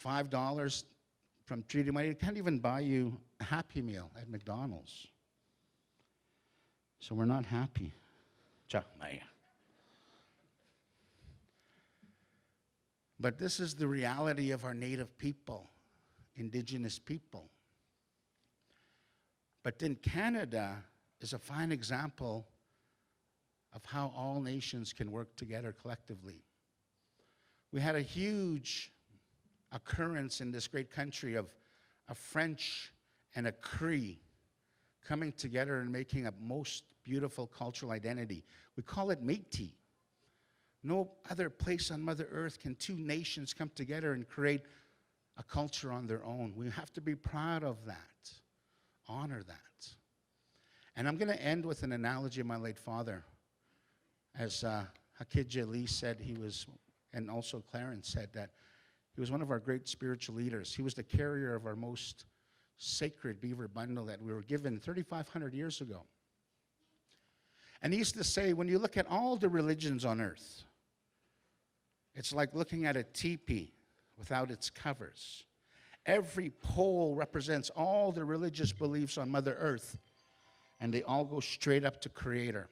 $5 from treaty money, it can't even buy you a Happy Meal at McDonald's. So we're not happy. But this is the reality of our Native people, Indigenous people. But then Canada is a fine example of how all nations can work together collectively. We had a huge occurrence in this great country of a French and a Cree coming together and making a most beautiful cultural identity. We call it Métis. No other place on Mother Earth can two nations come together and create a culture on their own. We have to be proud of that, honor that. And I'm going to end with an analogy of my late father. As Hakidja Lee said, he was, and also Clarence said, that he was one of our great spiritual leaders. He was the carrier of our most sacred beaver bundle that we were given 3,500 years ago. And he used to say, when you look at all the religions on earth, it's like looking at a teepee without its covers. Every pole represents all the religious beliefs on Mother Earth, and they all go straight up to Creator.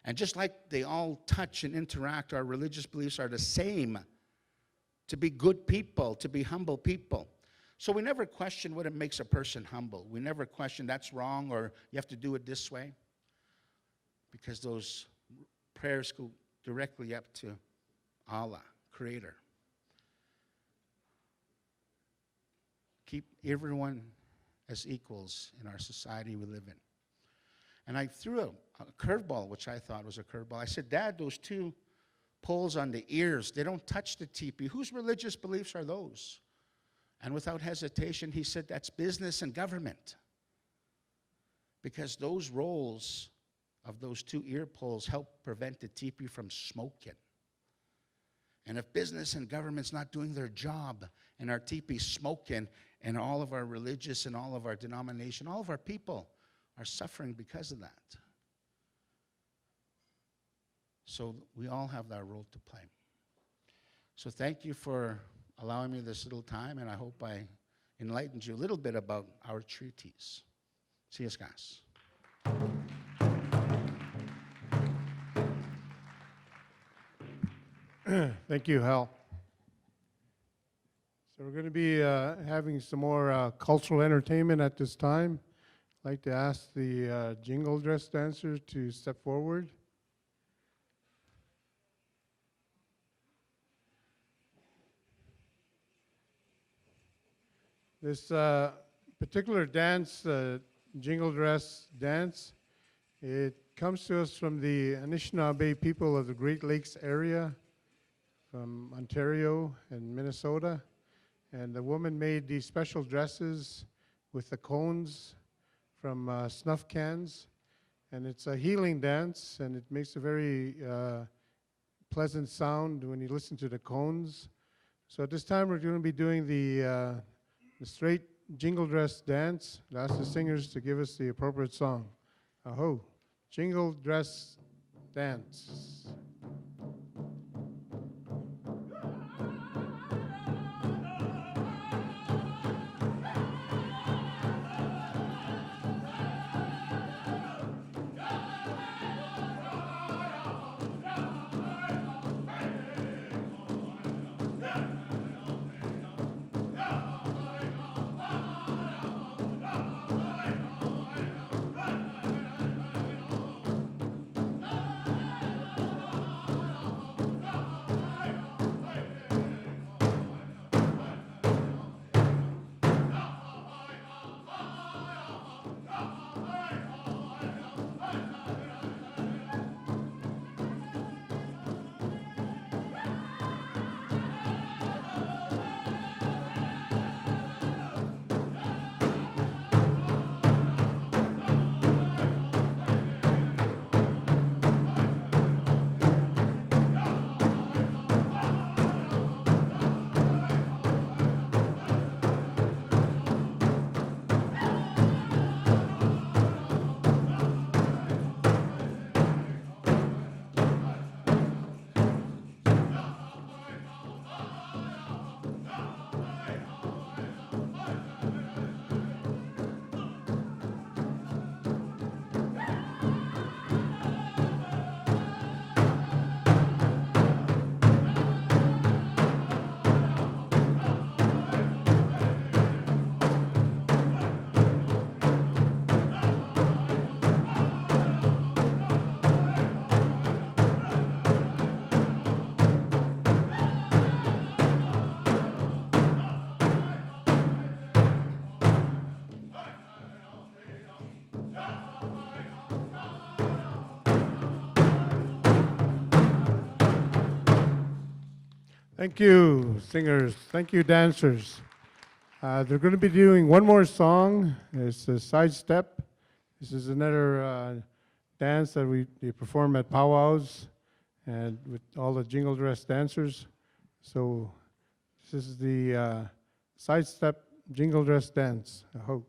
And just like they all touch and interact, our religious beliefs are the same: to be good people, to be humble people. So we never question what it makes a person humble. We never question that's wrong or you have to do it this way, because those prayers go directly up to Allah, Creator. keep everyone as equals in our society we live in. And I threw a curveball, which I thought was a curveball. I said, Dad, those two poles on the ears, they don't touch the teepee. Whose religious beliefs are those? And without hesitation, he said, that's business and government. Because those rolls of those two ear poles help prevent the teepee from smoking. And if business and government's not doing their job and our teepee's smoking and all of our religious and all of our denomination, all of our people are suffering because of that. So we all have that role to play. So thank you for allowing me this little time, and I hope I enlightened you a little bit about our treaties. See you guys. Thank you, Hal. So we're going to be having some more cultural entertainment at this time. I'd like to ask the jingle dress dancers to step forward. This particular dance, jingle dress dance, it comes to us from the Anishinaabe people of the Great Lakes area, from Ontario and Minnesota. And the woman made these special dresses with the cones from snuff cans. And it's a healing dance, and it makes a very pleasant sound when you listen to the cones. So at this time, we're going to be doing the straight jingle dress dance. I'll ask the singers to give us the appropriate song. Aho, jingle dress dance. Thank you, singers. Thank you, dancers. They're going to be doing one more song. It's a side step. This is another dance that they perform at powwows and with all the jingle dress dancers. So this is the side step jingle dress dance. I hope.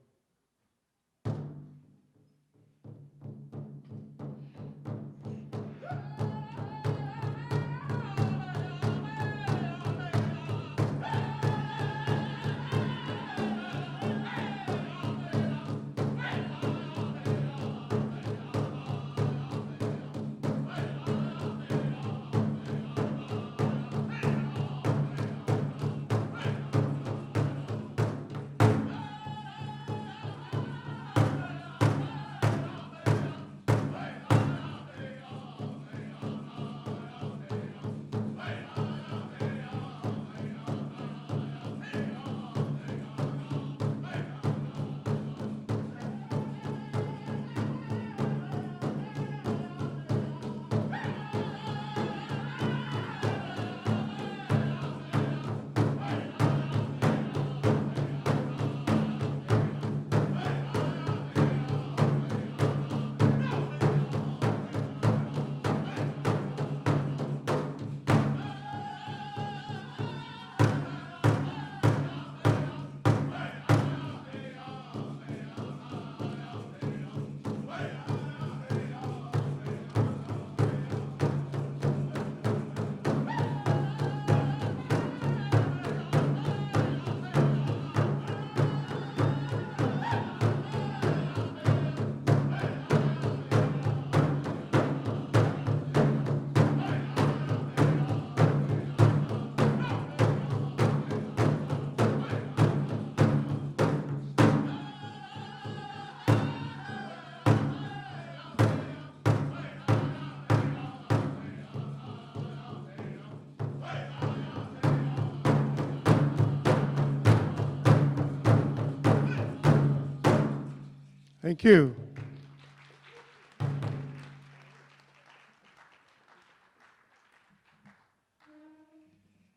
Thank you.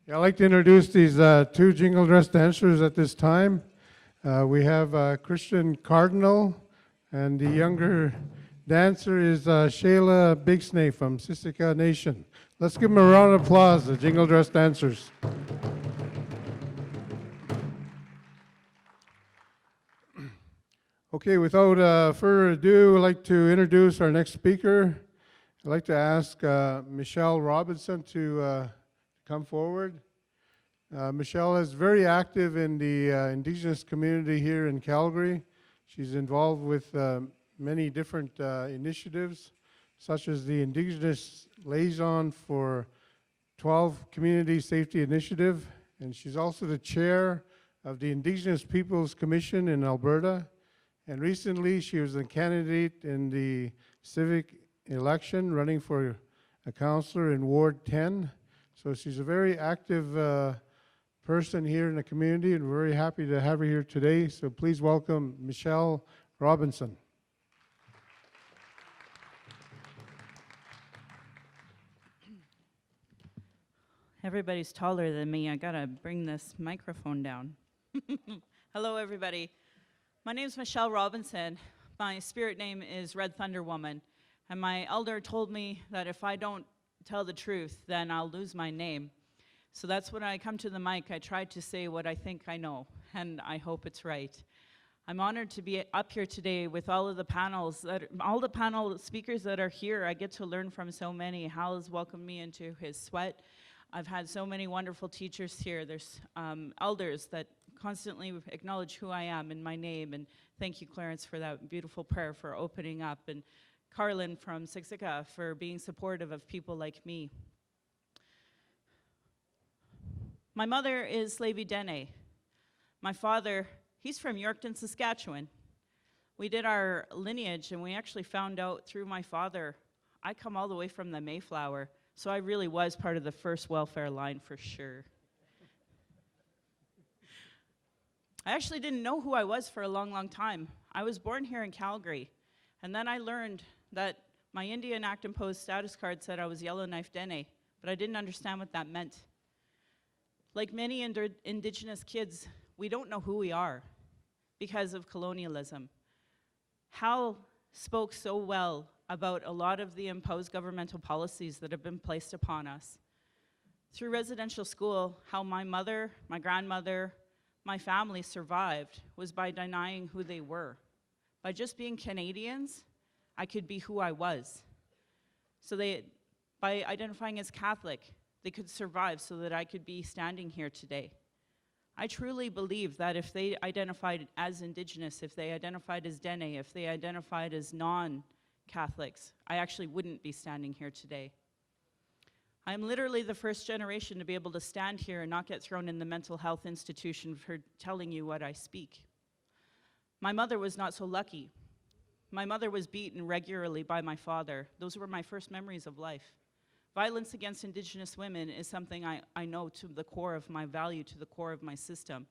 Yeah, I'd like to introduce these two jingle dress dancers at this time. We have Christian Cardinal, and the younger dancer is Shayla Bigsney from Sissica Nation. Let's give them a round of applause, the jingle dress dancers. Okay, without further ado, I'd like to introduce our next speaker. I'd like to ask Michelle Robinson to come forward. Michelle is very active in the Indigenous community here in Calgary. She's involved with many different initiatives, such as the Indigenous Liaison for 12 Community Safety Initiative, and she's also the chair of the Indigenous Peoples Commission in Alberta. And recently, she was a candidate in the civic election, running for a councillor in Ward 10. So she's a very active person here in the community, and we're very happy to have her here today. So please welcome Michelle Robinson. Everybody's taller than me. I gotta bring this microphone down. Hello, everybody. My name's Michelle Robinson. My spirit name is Red Thunder Woman. And my elder told me that if I don't tell the truth, then I'll lose my name. So that's when I come to the mic, I try to say what I think I know, and I hope it's right. I'm honored to be up here today with all of the panels, all the panel speakers that are here. I get to learn from so many. Hal has welcomed me into his sweat. I've had so many wonderful teachers here. There's elders that constantly acknowledge who I am and my name, and thank you, Clarence, for that beautiful prayer for opening up, and Carlin from Siksika for being supportive of people like me. My mother is Slavey Dene. My father, he's from Yorkton, Saskatchewan. We did our lineage, and we actually found out through my father, I come all the way from the Mayflower, so I really was part of the first welfare line for sure. I actually didn't know who I was for a long, long time. I was born here in Calgary, and then I learned that my Indian Act imposed status card said I was Yellowknife Dene, but I didn't understand what that meant. Like many Indigenous kids, we don't know who we are because of colonialism. Hal spoke so well about a lot of the imposed governmental policies that have been placed upon us. Through residential school, how my mother, my grandmother, my family survived was by denying who they were. By just being Canadians, I could be who I was. So by identifying as Catholic, they could survive so that I could be standing here today. I truly believe that if they identified as Indigenous, if they identified as Dene, if they identified as non-Catholics, I actually wouldn't be standing here today. I'm literally the first generation to be able to stand here and not get thrown in the mental health institution for telling you what I speak. My mother was not so lucky. My mother was beaten regularly by my father. Those were my first memories of life. Violence against Indigenous women is something I know to the core of my value, to the core of my system.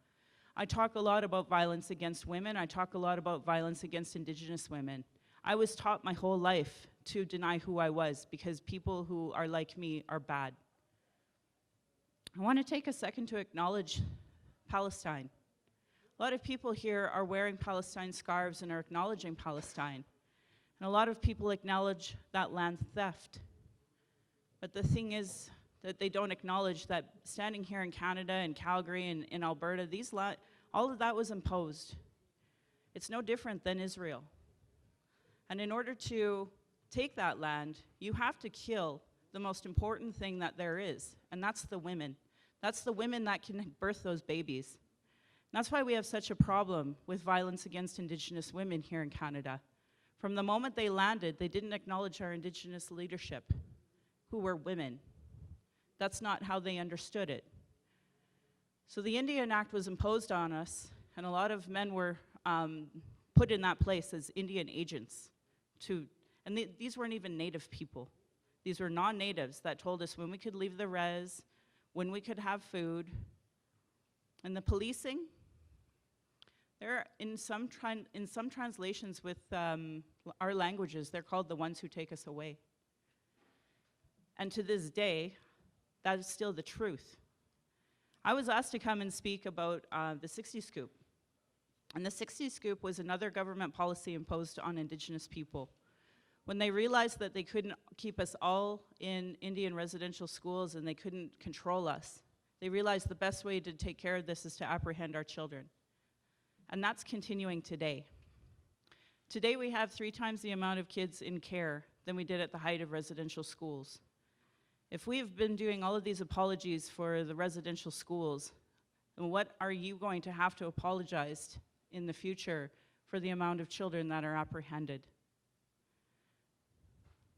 I talk a lot about violence against women. I talk a lot about violence against Indigenous women. I was taught my whole life to deny who I was because people who are like me are bad. I want to take a second to acknowledge Palestine. A lot of people here are wearing Palestine scarves and are acknowledging Palestine. And a lot of people acknowledge that land theft. But the thing is that they don't acknowledge that standing here in Canada and Calgary and in Alberta, all of that was imposed. It's no different than Israel. And in order to take that land, you have to kill the most important thing that there is, and that's the women. That's the women that can birth those babies. And that's why we have such a problem with violence against Indigenous women here in Canada. From the moment they landed, they didn't acknowledge our Indigenous leadership, who were women. That's not how they understood it. So the Indian Act was imposed on us, and a lot of men were put in that place as Indian agents. These weren't even Native people. These were non-Natives that told us when we could leave the res, when we could have food. And the policing, In some translations with our languages, they're called the ones who take us away. And to this day, that is still the truth. I was asked to come and speak about the 60 Scoop. And the 60 Scoop was another government policy imposed on Indigenous people. When they realized that they couldn't keep us all in Indian residential schools and they couldn't control us, they realized the best way to take care of this is to apprehend our children. And that's continuing today. Today we have 3 times the amount of kids in care than we did at the height of residential schools. If we've been doing all of these apologies for the residential schools, then what are you going to have to apologize in the future for the amount of children that are apprehended?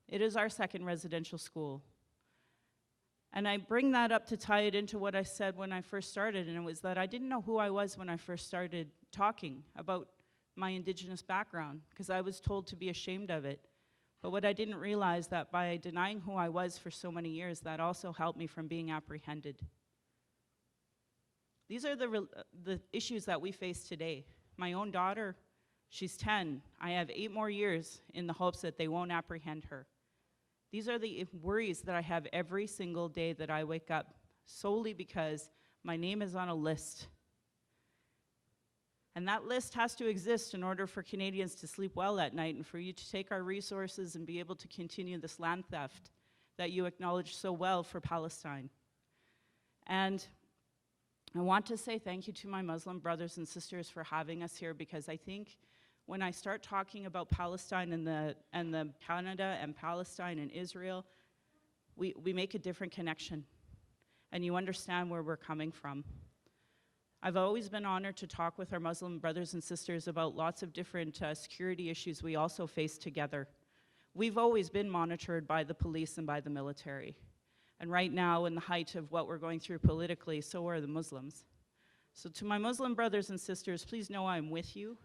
It is our second residential school. And I bring that up to tie it into what I said when I first started, and it was that I didn't know who I was when I first started talking about my Indigenous background, because I was told to be ashamed of it. But what I didn't realize that by denying who I was for so many years, that also helped me from being apprehended. These are the issues that we face today. My own daughter, she's 10. I have 8 more years in the hopes that they won't apprehend her. These are the worries that I have every single day that I wake up, solely because my name is on a list. And that list has to exist in order for Canadians to sleep well at night and for you to take our resources and be able to continue this land theft that you acknowledge so well for Palestine. And I want to say thank you to my Muslim brothers and sisters for having us here, because I think when I start talking about Palestine and the Canada and Palestine and Israel, we make a different connection, and you understand where we're coming from. I've always been honored to talk with our Muslim brothers and sisters about lots of different security issues we also face together. We've always been monitored by the police and by the military. And right now, in the height of what we're going through politically, so are the Muslims. So to my Muslim brothers and sisters, please know I'm with you,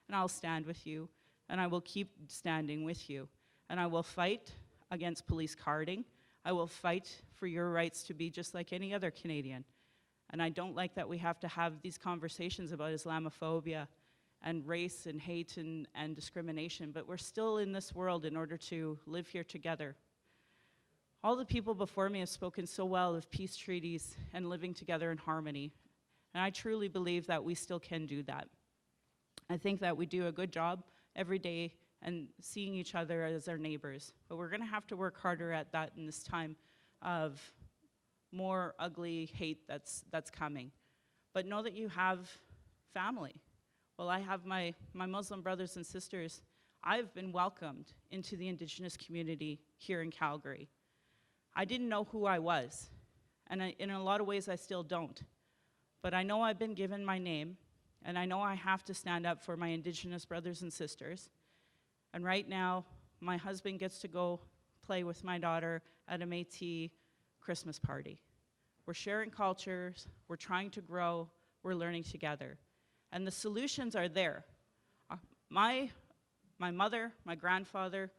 and I'll stand with you, and I will keep standing with you. And I will fight against police carding. I will fight for your rights to be just like any other Canadian. And I don't like that we have to have these conversations about Islamophobia and race and hate and discrimination, but we're still in this world in order to live here together. All the people before me have spoken so well of peace treaties and living together in harmony, and I truly believe that we still can do that. I think that we do a good job every day and seeing each other as our neighbors, but we're gonna have to work harder at that in this time of more ugly hate that's coming. But know that you have family. Well, I have my Muslim brothers and sisters. I've been welcomed into the Indigenous community here in Calgary. I didn't know who I was, and in a lot of ways I still don't. But I know I've been given my name, and I know I have to stand up for my Indigenous brothers and sisters. And right now, my husband gets to go play with my daughter at a Métis Christmas party. We're sharing cultures, we're trying to grow, we're learning together. And the solutions are there. My mother, my grandfather,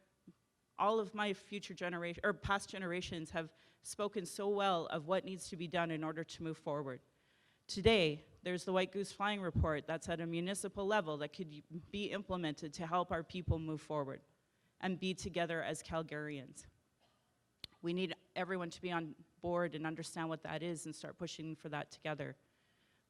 all of my future generation or past generations have spoken so well of what needs to be done in order to move forward. Today, there's the White Goose Flying Report that's at a municipal level that could be implemented to help our people move forward and be together as Calgarians. We need everyone to be on board and understand what that is and start pushing for that together.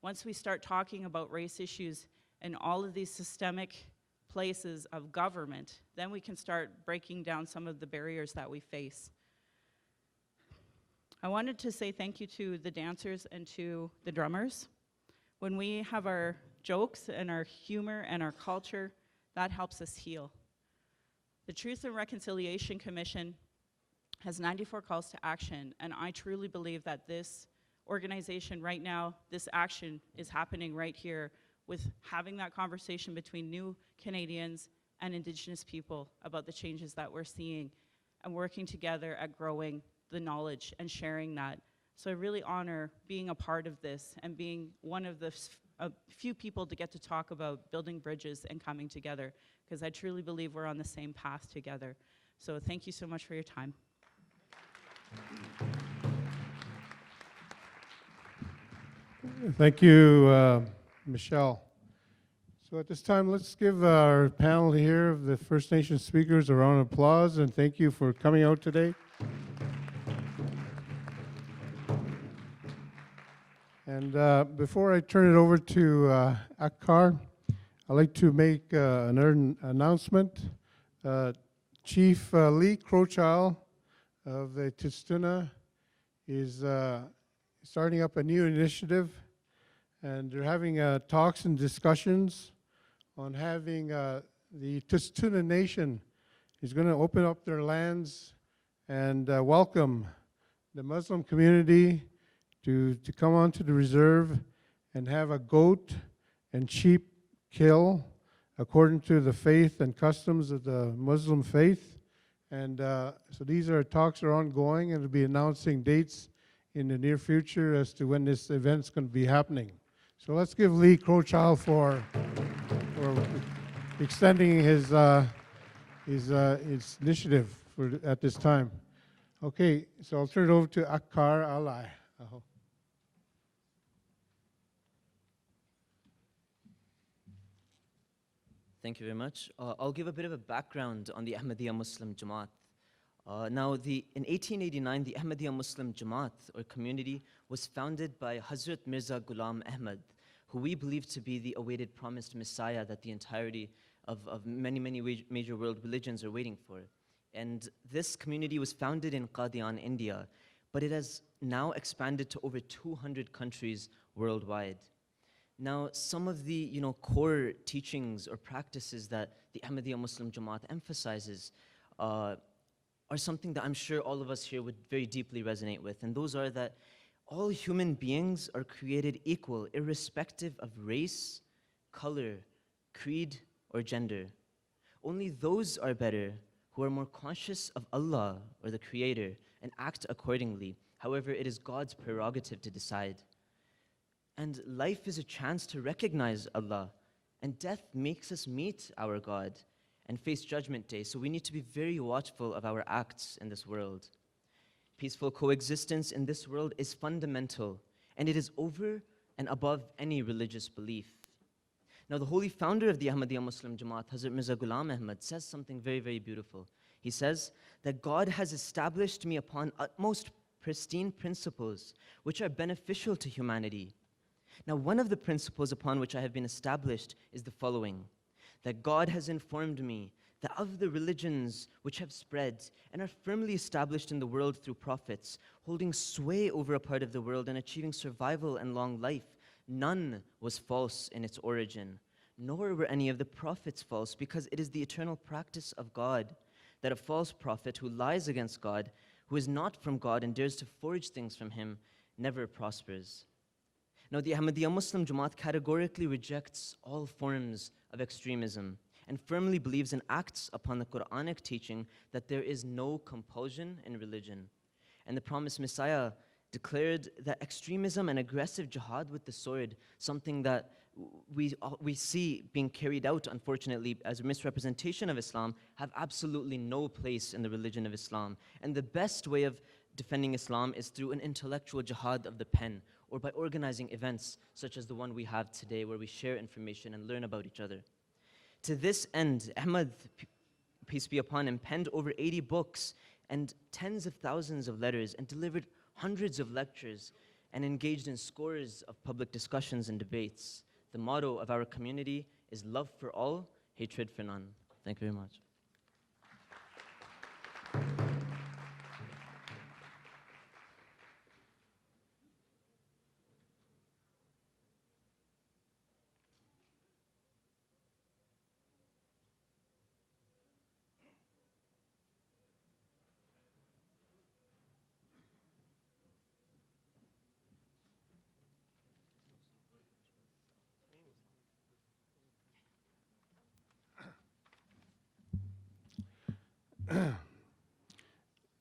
Once we start talking about race issues in all of these systemic places of government, then we can start breaking down some of the barriers that we face. I wanted to say thank you to the dancers and to the drummers. When we have our jokes and our humor and our culture, that helps us heal. The Truth and Reconciliation Commission has 94 calls to action, and I truly believe that this organization right now, this action is happening right here with having that conversation between new Canadians and Indigenous people about the changes that we're seeing and working together at growing the knowledge and sharing that. So I really honor being a part of this and being one of the few people to get to talk about building bridges and coming together, because I truly believe we're on the same path together. So thank you so much for your time. Thank you, Michelle. So at this time, let's give our panel here of the First Nation speakers a round of applause, and thank you for coming out today. And before I turn it over to Akkar, I'd like to make an announcement. Chief Lee Crowchild of the Tistuna is starting up a new initiative, and they're having talks and discussions on having the Tistuna Nation is going to open up their lands and welcome the Muslim community to come onto the reserve and have a goat and sheep kill according to the faith and customs of the Muslim faith. And so these talks are ongoing, and we'll be announcing dates in the near future as to when this event's going to be happening. So let's give Lee Crowchild for extending his initiative at this time. Okay, so I'll turn it over to Akkar Alai. Thank you very much. I'll give a bit of a background on the Ahmadiyya Muslim Jama'at. In 1889, the Ahmadiyya Muslim Jama'at, or community, was founded by Hazrat Mirza Ghulam Ahmad, who we believe to be the awaited promised Messiah that the entirety of many major world religions are waiting for. And this community was founded in Qadian, India, but it has now expanded to over 200 countries worldwide. Now, some of the core teachings or practices that the Ahmadiyya Muslim Jama'at emphasizes are something that I'm sure all of us here would very deeply resonate with, and those are that all human beings are created equal, irrespective of race, color, creed, or gender. Only those are better who are more conscious of Allah, or the Creator, and act accordingly. However, it is God's prerogative to decide. And life is a chance to recognize Allah, and death makes us meet our God and face Judgment Day, so we need to be very watchful of our acts in this world. Peaceful coexistence in this world is fundamental, and it is over and above any religious belief. Now, the holy founder of the Ahmadiyya Muslim Jama'at, Hazrat Mirza Ghulam Ahmad, says something very, very beautiful. He says that God has established me upon utmost pristine principles which are beneficial to humanity. Now, one of the principles upon which I have been established is the following: that God has informed me that of the religions which have spread and are firmly established in the world through prophets, holding sway over a part of the world and achieving survival and long life, none was false in its origin, nor were any of the prophets false, because it is the eternal practice of God that a false prophet who lies against God, who is not from God and dares to forge things from him, never prospers. Now, the Ahmadiyya Muslim Jama'at categorically rejects all forms of extremism and firmly believes and acts upon the Quranic teaching that there is no compulsion in religion. And the promised Messiah declared that extremism and aggressive jihad with the sword, something that we see being carried out, unfortunately, as a misrepresentation of Islam, have absolutely no place in the religion of Islam. And the best way of defending Islam is through an intellectual jihad of the pen, or by organizing events such as the one we have today, where we share information and learn about each other. To this end, Ahmad, peace be upon him, penned over 80 books and tens of thousands of letters, and delivered hundreds of lectures, and engaged in scores of public discussions and debates. The motto of our community is love for all, hatred for none. Thank you very much.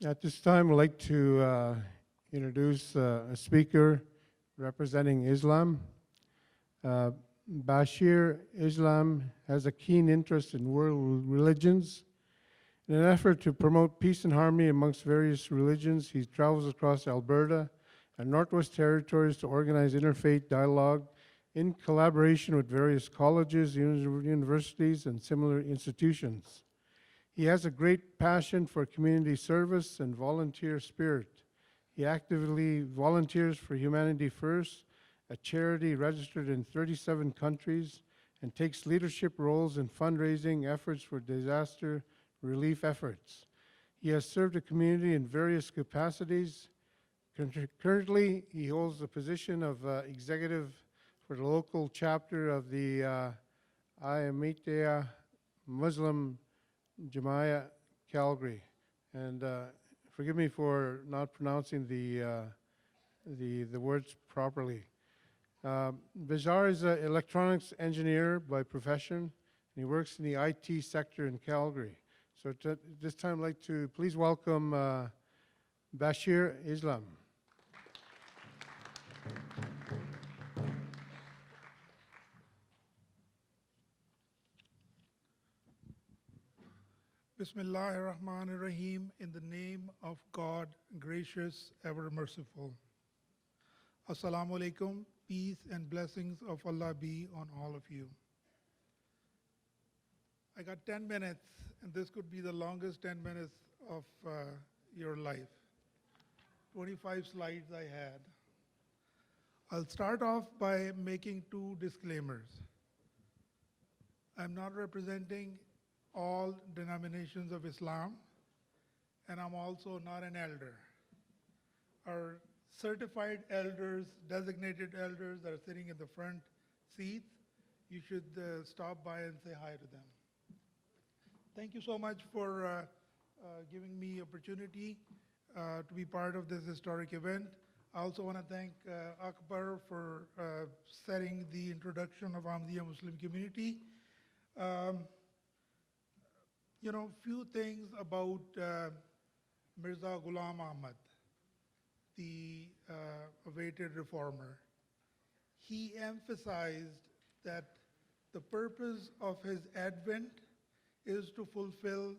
At this time, I'd like to introduce a speaker representing Islam. Basheer Islam has a keen interest in world religions. In an effort to promote peace and harmony amongst various religions, he travels across Alberta and Northwest Territories to organize interfaith dialogue in collaboration with various colleges, universities, and similar institutions. He has a great passion for community service and volunteer spirit. He actively volunteers for Humanity First, a charity registered in 37 countries, and takes leadership roles in fundraising efforts for disaster relief efforts. He has served the community in various capacities. Currently, he holds the position of executive for the local chapter of the Ahmadiyya Muslim Jama'at Calgary. And forgive me for not pronouncing the words properly. Basheer is an electronics engineer by profession, and he works in the IT sector in Calgary. So at this time, I'd like to please welcome Basheer Islam. Bismillahir Rahmanir Rahim, in the name of God, gracious, ever merciful. Assalamu alaikum, peace and blessings of Allah be on all of you. I got 10 minutes, and this could be the longest 10 minutes of your life. 25 slides I had. I'll start off by making two disclaimers. I'm not representing all denominations of Islam, and I'm also not an elder. Our certified elders, designated elders that are sitting in the front seats, you should stop by and say hi to them. Thank you so much for giving me opportunity to be part of this historic event. I also want to thank Akbar for setting the introduction of Ahmadiyya Muslim community. You know, few things about Mirza Ghulam Ahmad, the awaited reformer. He emphasized that the purpose of his advent is to fulfill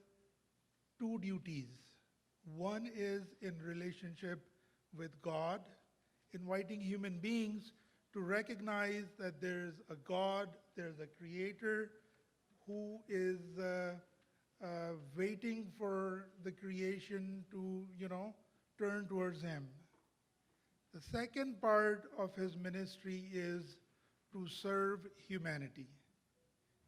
two duties. One is in relationship with God, inviting human beings to recognize that there's a God, there's a creator who is waiting for the creation to, turn towards him. The second part of his ministry is to serve humanity.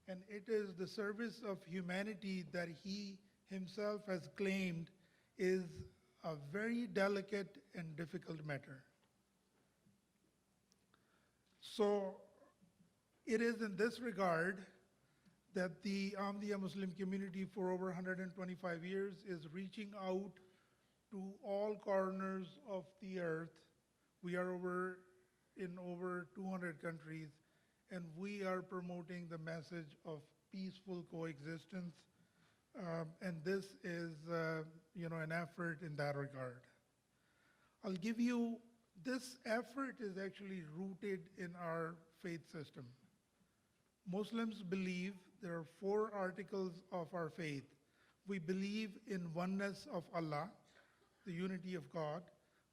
And it is the service of humanity that he himself has claimed is a very delicate and difficult matter. So it is in this regard that the Ahmadiyya Muslim community for over 125 years is reaching out to all corners of the earth. We are in over 200 countries, and we are promoting the message of peaceful coexistence. And this is, an effort in that regard. I'll give you, this effort is actually rooted in our faith system. Muslims believe there are 4 articles of our faith. We believe in oneness of Allah, the unity of God.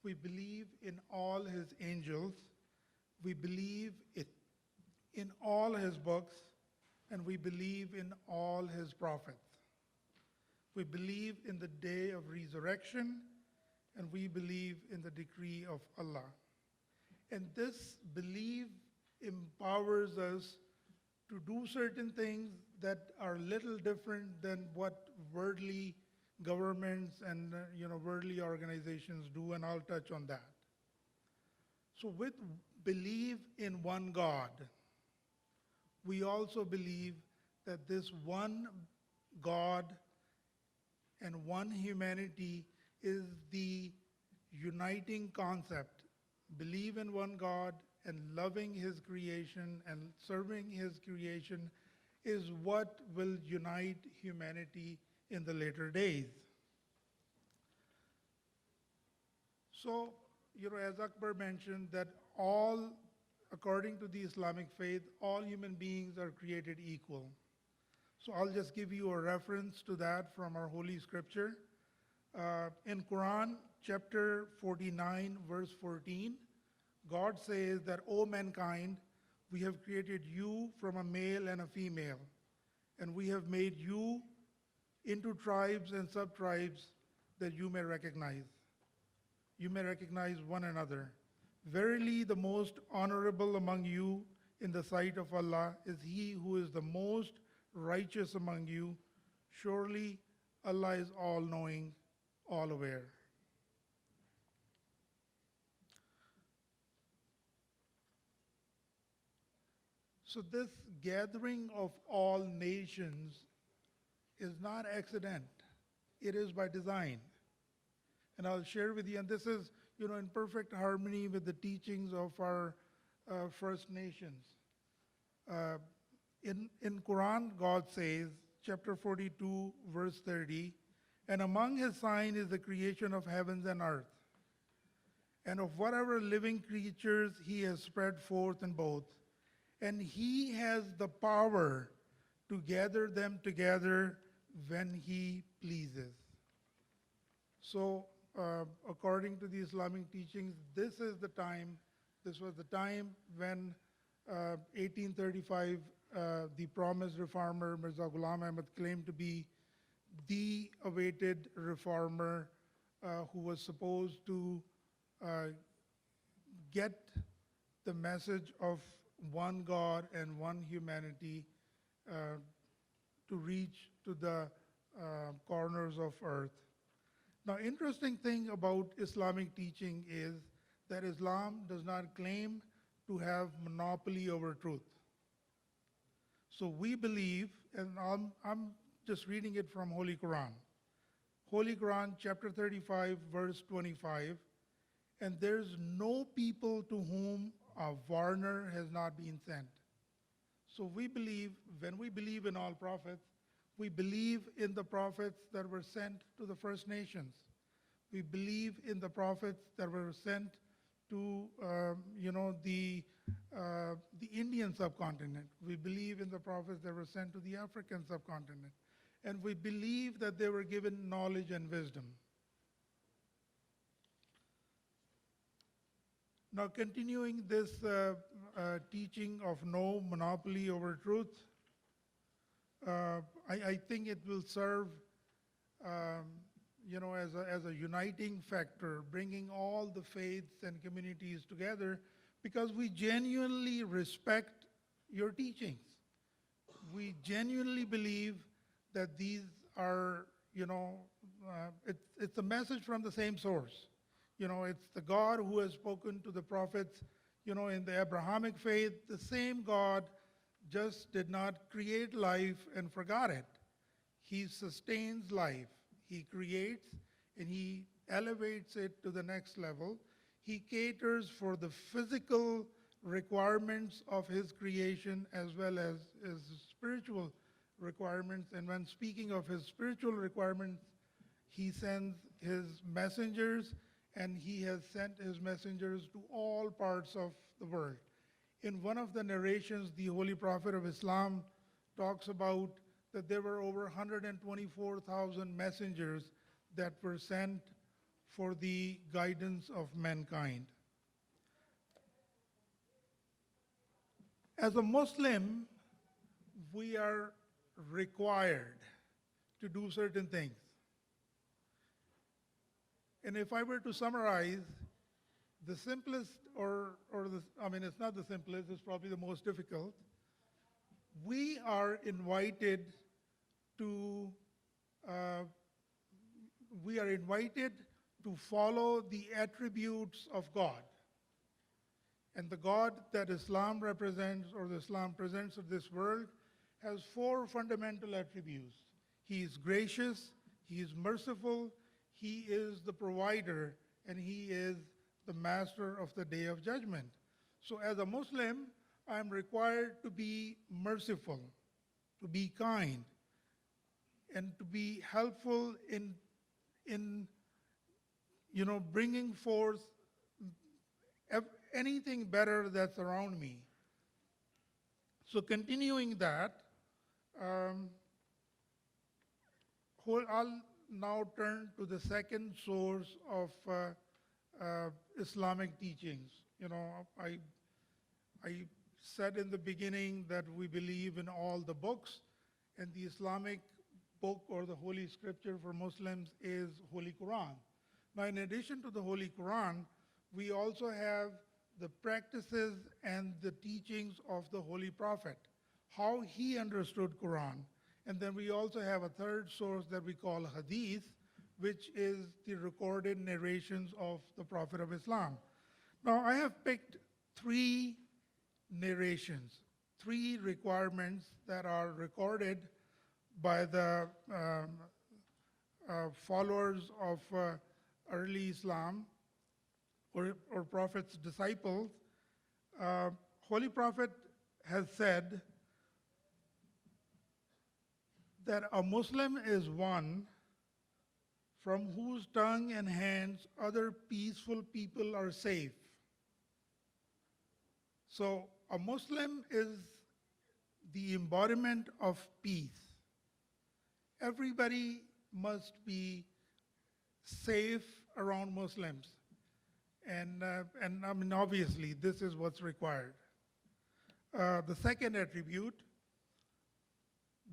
We believe in all his angels. We believe in all his books, and we believe in all his prophets. We believe in the day of resurrection, and we believe in the decree of Allah. And this belief empowers us to do certain things that are little different than what worldly governments and worldly organizations do, and I'll touch on that. So with belief in one God, we also believe that this one God and one humanity is the uniting concept. Believe in one God and loving his creation and serving his creation is what will unite humanity in the later days. So, as Akbar mentioned, that all, according to the Islamic faith, all human beings are created equal. So I'll just give you a reference to that from our Holy Scripture. In Quran, chapter 49, verse 14, God says that, O mankind, We have created you from a male and a female, and we have made you into tribes and sub-tribes that you may recognize. You may recognize one another. Verily, the most honorable among you in the sight of Allah is he who is the most righteous among you. Surely, Allah is all-knowing, all-aware. So this gathering of all nations is not accident. It is by design. And I'll share with you, and this is, in perfect harmony with the teachings of our First Nations. In Quran, God says, chapter 42, verse 30, and among his sign is the creation of heavens and earth, and of whatever living creatures he has spread forth in both. And he has the power to gather them together when he pleases. So, according to the Islamic teachings, this was the time when 1835, the promised reformer Mirza Ghulam Ahmad claimed to be the awaited reformer who was supposed to get the message of one God and one humanity to reach to the corners of earth. Now, interesting thing about Islamic teaching is that Islam does not claim to have monopoly over truth. So we believe, and I'm just reading it from Holy Quran. Holy Quran, chapter 35, verse 25, and there's no people to whom a warner has not been sent. So we believe, when we believe in all prophets, we believe in the prophets that were sent to the First Nations. We believe in the prophets that were sent to, the Indian subcontinent. We believe in the prophets that were sent to the African subcontinent. And we believe that they were given knowledge and wisdom. Now, continuing this teaching of no monopoly over truth, I think it will serve, as a uniting factor, bringing all the faiths and communities together, because we genuinely respect your teachings. We genuinely believe that these are, it's a message from the same source. It's the God who has spoken to the prophets, in the Abrahamic faith. The same God just did not create life and forgot it. He sustains life. He creates and he elevates it to the next level. He caters for the physical requirements of his creation as well as his spiritual requirements. And when speaking of his spiritual requirements, he sends his messengers, and he has sent his messengers to all parts of the world. In one of the narrations, the Holy Prophet of Islam talks about that there were over 124,000 messengers that were sent for the guidance of mankind. As a Muslim, we are required to do certain things. And if I were to summarize, the simplest, it's not the simplest, it's probably the most difficult. We are invited to follow the attributes of God. And the God that Islam represents, or the Islam presents of this world, has four fundamental attributes. He is gracious, he is merciful, he is the provider, and he is the master of the day of judgment. So as a Muslim, I'm required to be merciful, to be kind, and to be helpful in bringing forth anything better that's around me. So continuing that, I'll now turn to the second source of Islamic teachings. I said in the beginning that we believe in all the books, and the Islamic book or the Holy Scripture for Muslims is Holy Quran. Now, in addition to the Holy Quran, we also have the practices and the teachings of the Holy Prophet, how he understood Quran. And then we also have a third source that we call Hadith, which is the recorded narrations of the Prophet of Islam. Now, I have picked 3 narrations, 3 requirements that are recorded by the followers of early Islam or Prophet's disciples. Holy Prophet has said that a Muslim is one from whose tongue and hands other peaceful people are safe. So a Muslim is the embodiment of peace. Everybody must be safe around Muslims. And I mean, obviously, this is what's required. The second attribute,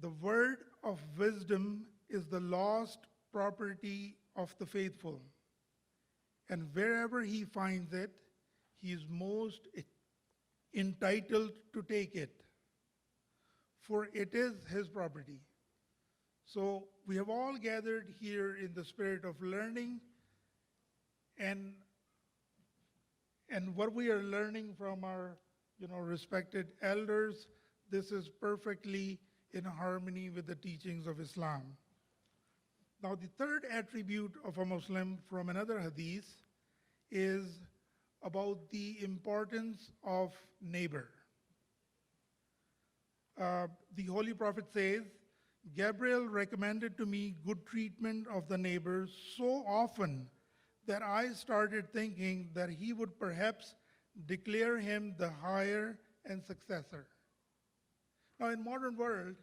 the word of wisdom is the lost property of the faithful. And wherever he finds it, he is most entitled to take it, for it is his property. So we have all gathered here in the spirit of learning, and what we are learning from our respected elders, this is perfectly in harmony with the teachings of Islam. Now, the third attribute of a Muslim from another hadith is about the importance of neighbor. The Holy Prophet says, Gabriel recommended to me good treatment of the neighbors so often that I started thinking that he would perhaps declare him the higher and successor. Now, in modern world,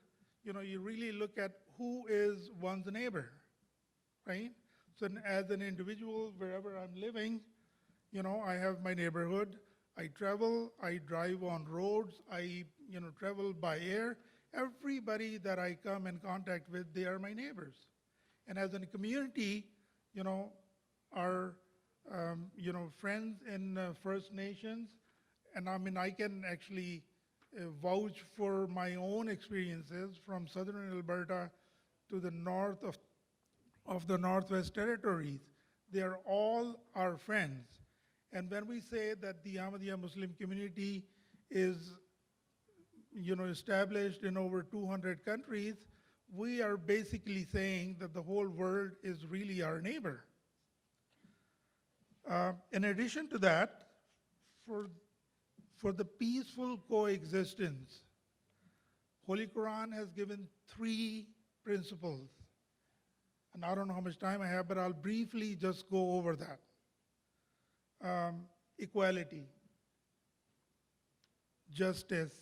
you really look at who is one's neighbor, right? So as an individual, wherever I'm living, I have my neighborhood. I travel, I drive on roads, I travel by air. Everybody that I come in contact with, they are my neighbors. And as a community, our friends in First Nations, and I mean, I can actually vouch for my own experiences from southern Alberta to the north of the Northwest Territories. They are all our friends. And when we say that the Ahmadiyya Muslim community is established in over 200 countries, we are basically saying that the whole world is really our neighbor. In addition to that, for the peaceful coexistence, Holy Quran has given 3 principles. And I don't know how much time I have, but I'll briefly just go over that. Equality, justice,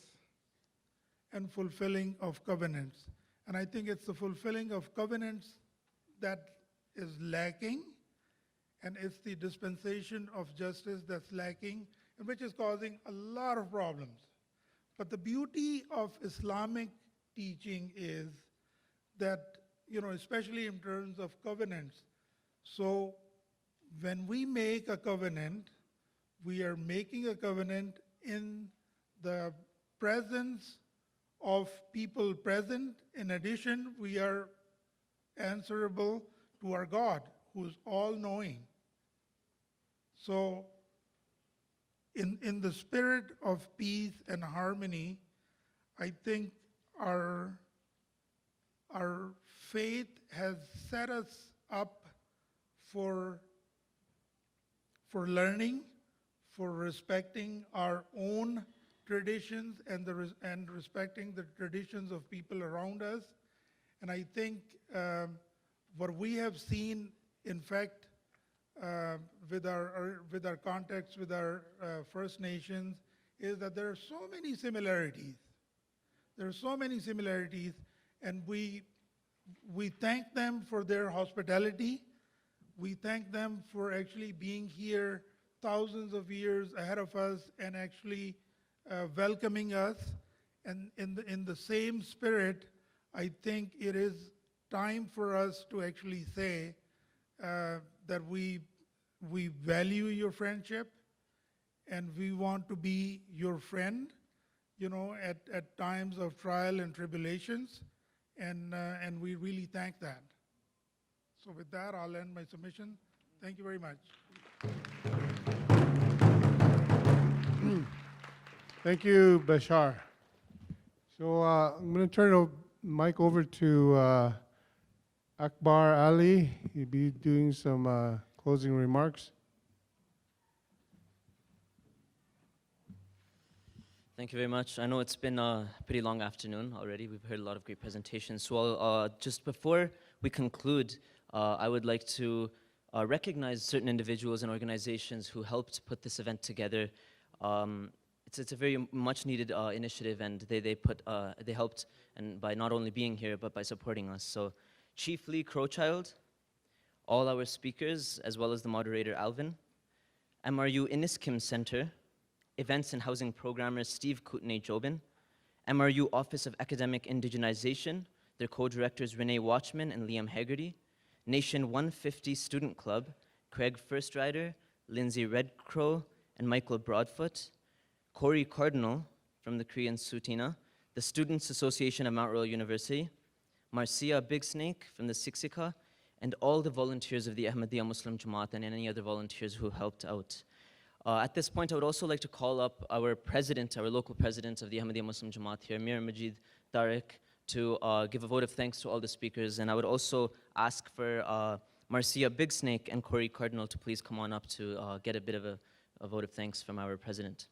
and fulfilling of covenants. And I think it's the fulfilling of covenants that is lacking, and it's the dispensation of justice that's lacking, and which is causing a lot of problems. But the beauty of Islamic teaching is that, especially in terms of covenants, so when we make a covenant, we are making a covenant in the presence of people present. In addition, we are answerable to our God, who is all-knowing. So in the spirit of peace and harmony, I think our faith has set us up for learning, for respecting our own traditions and respecting the traditions of people around us. And I think what we have seen, in fact, with our contacts with our First Nations, is that there are so many similarities. There are so many similarities, and we thank them for their hospitality. We thank them for actually being here thousands of years ahead of us and actually welcoming us. And in the same spirit, I think it is time for us to actually say that we value your friendship and we want to be your friend, at times of trial and tribulations, and we really thank that. So with that, I'll end my submission. Thank you very much. Thank you, Bashar. So I'm going to turn the mic over to Akbar Ali. He'll be doing some closing remarks. Thank you very much. I know it's been a pretty long afternoon already. We've heard a lot of great presentations. So just before we conclude, I would like to recognize certain individuals and organizations who helped put this event together. It's a very much needed initiative, and they helped, and by not only being here, but by supporting us. So chiefly Crowchild, all our speakers, as well as the moderator Alvin, MRU Iniskim Center, Events and Housing Programmer Steve Kootenay-Jobin, MRU Office of Academic Indigenization, their co-directors Renee Watchman and Liam Haggerty, Nation 150 Student Club, Craig Firstrider, Lindsay Redcrow, and Michael Broadfoot, Corey Cardinal from the Korean Sutina, the Students Association of Mount Royal University, Marcia Bigsnake from the Siksika, and all the volunteers of the Ahmadiyya Muslim Jama'at and any other volunteers who helped out. At this point, I would also like to call up our president, our local president of the Ahmadiyya Muslim Jama'at here, Mir Majid Tariq, to give a vote of thanks to all the speakers. And I would also ask for Marcia Bigsnake and Corey Cardinal to please come on up to get a bit of a vote of thanks from our president.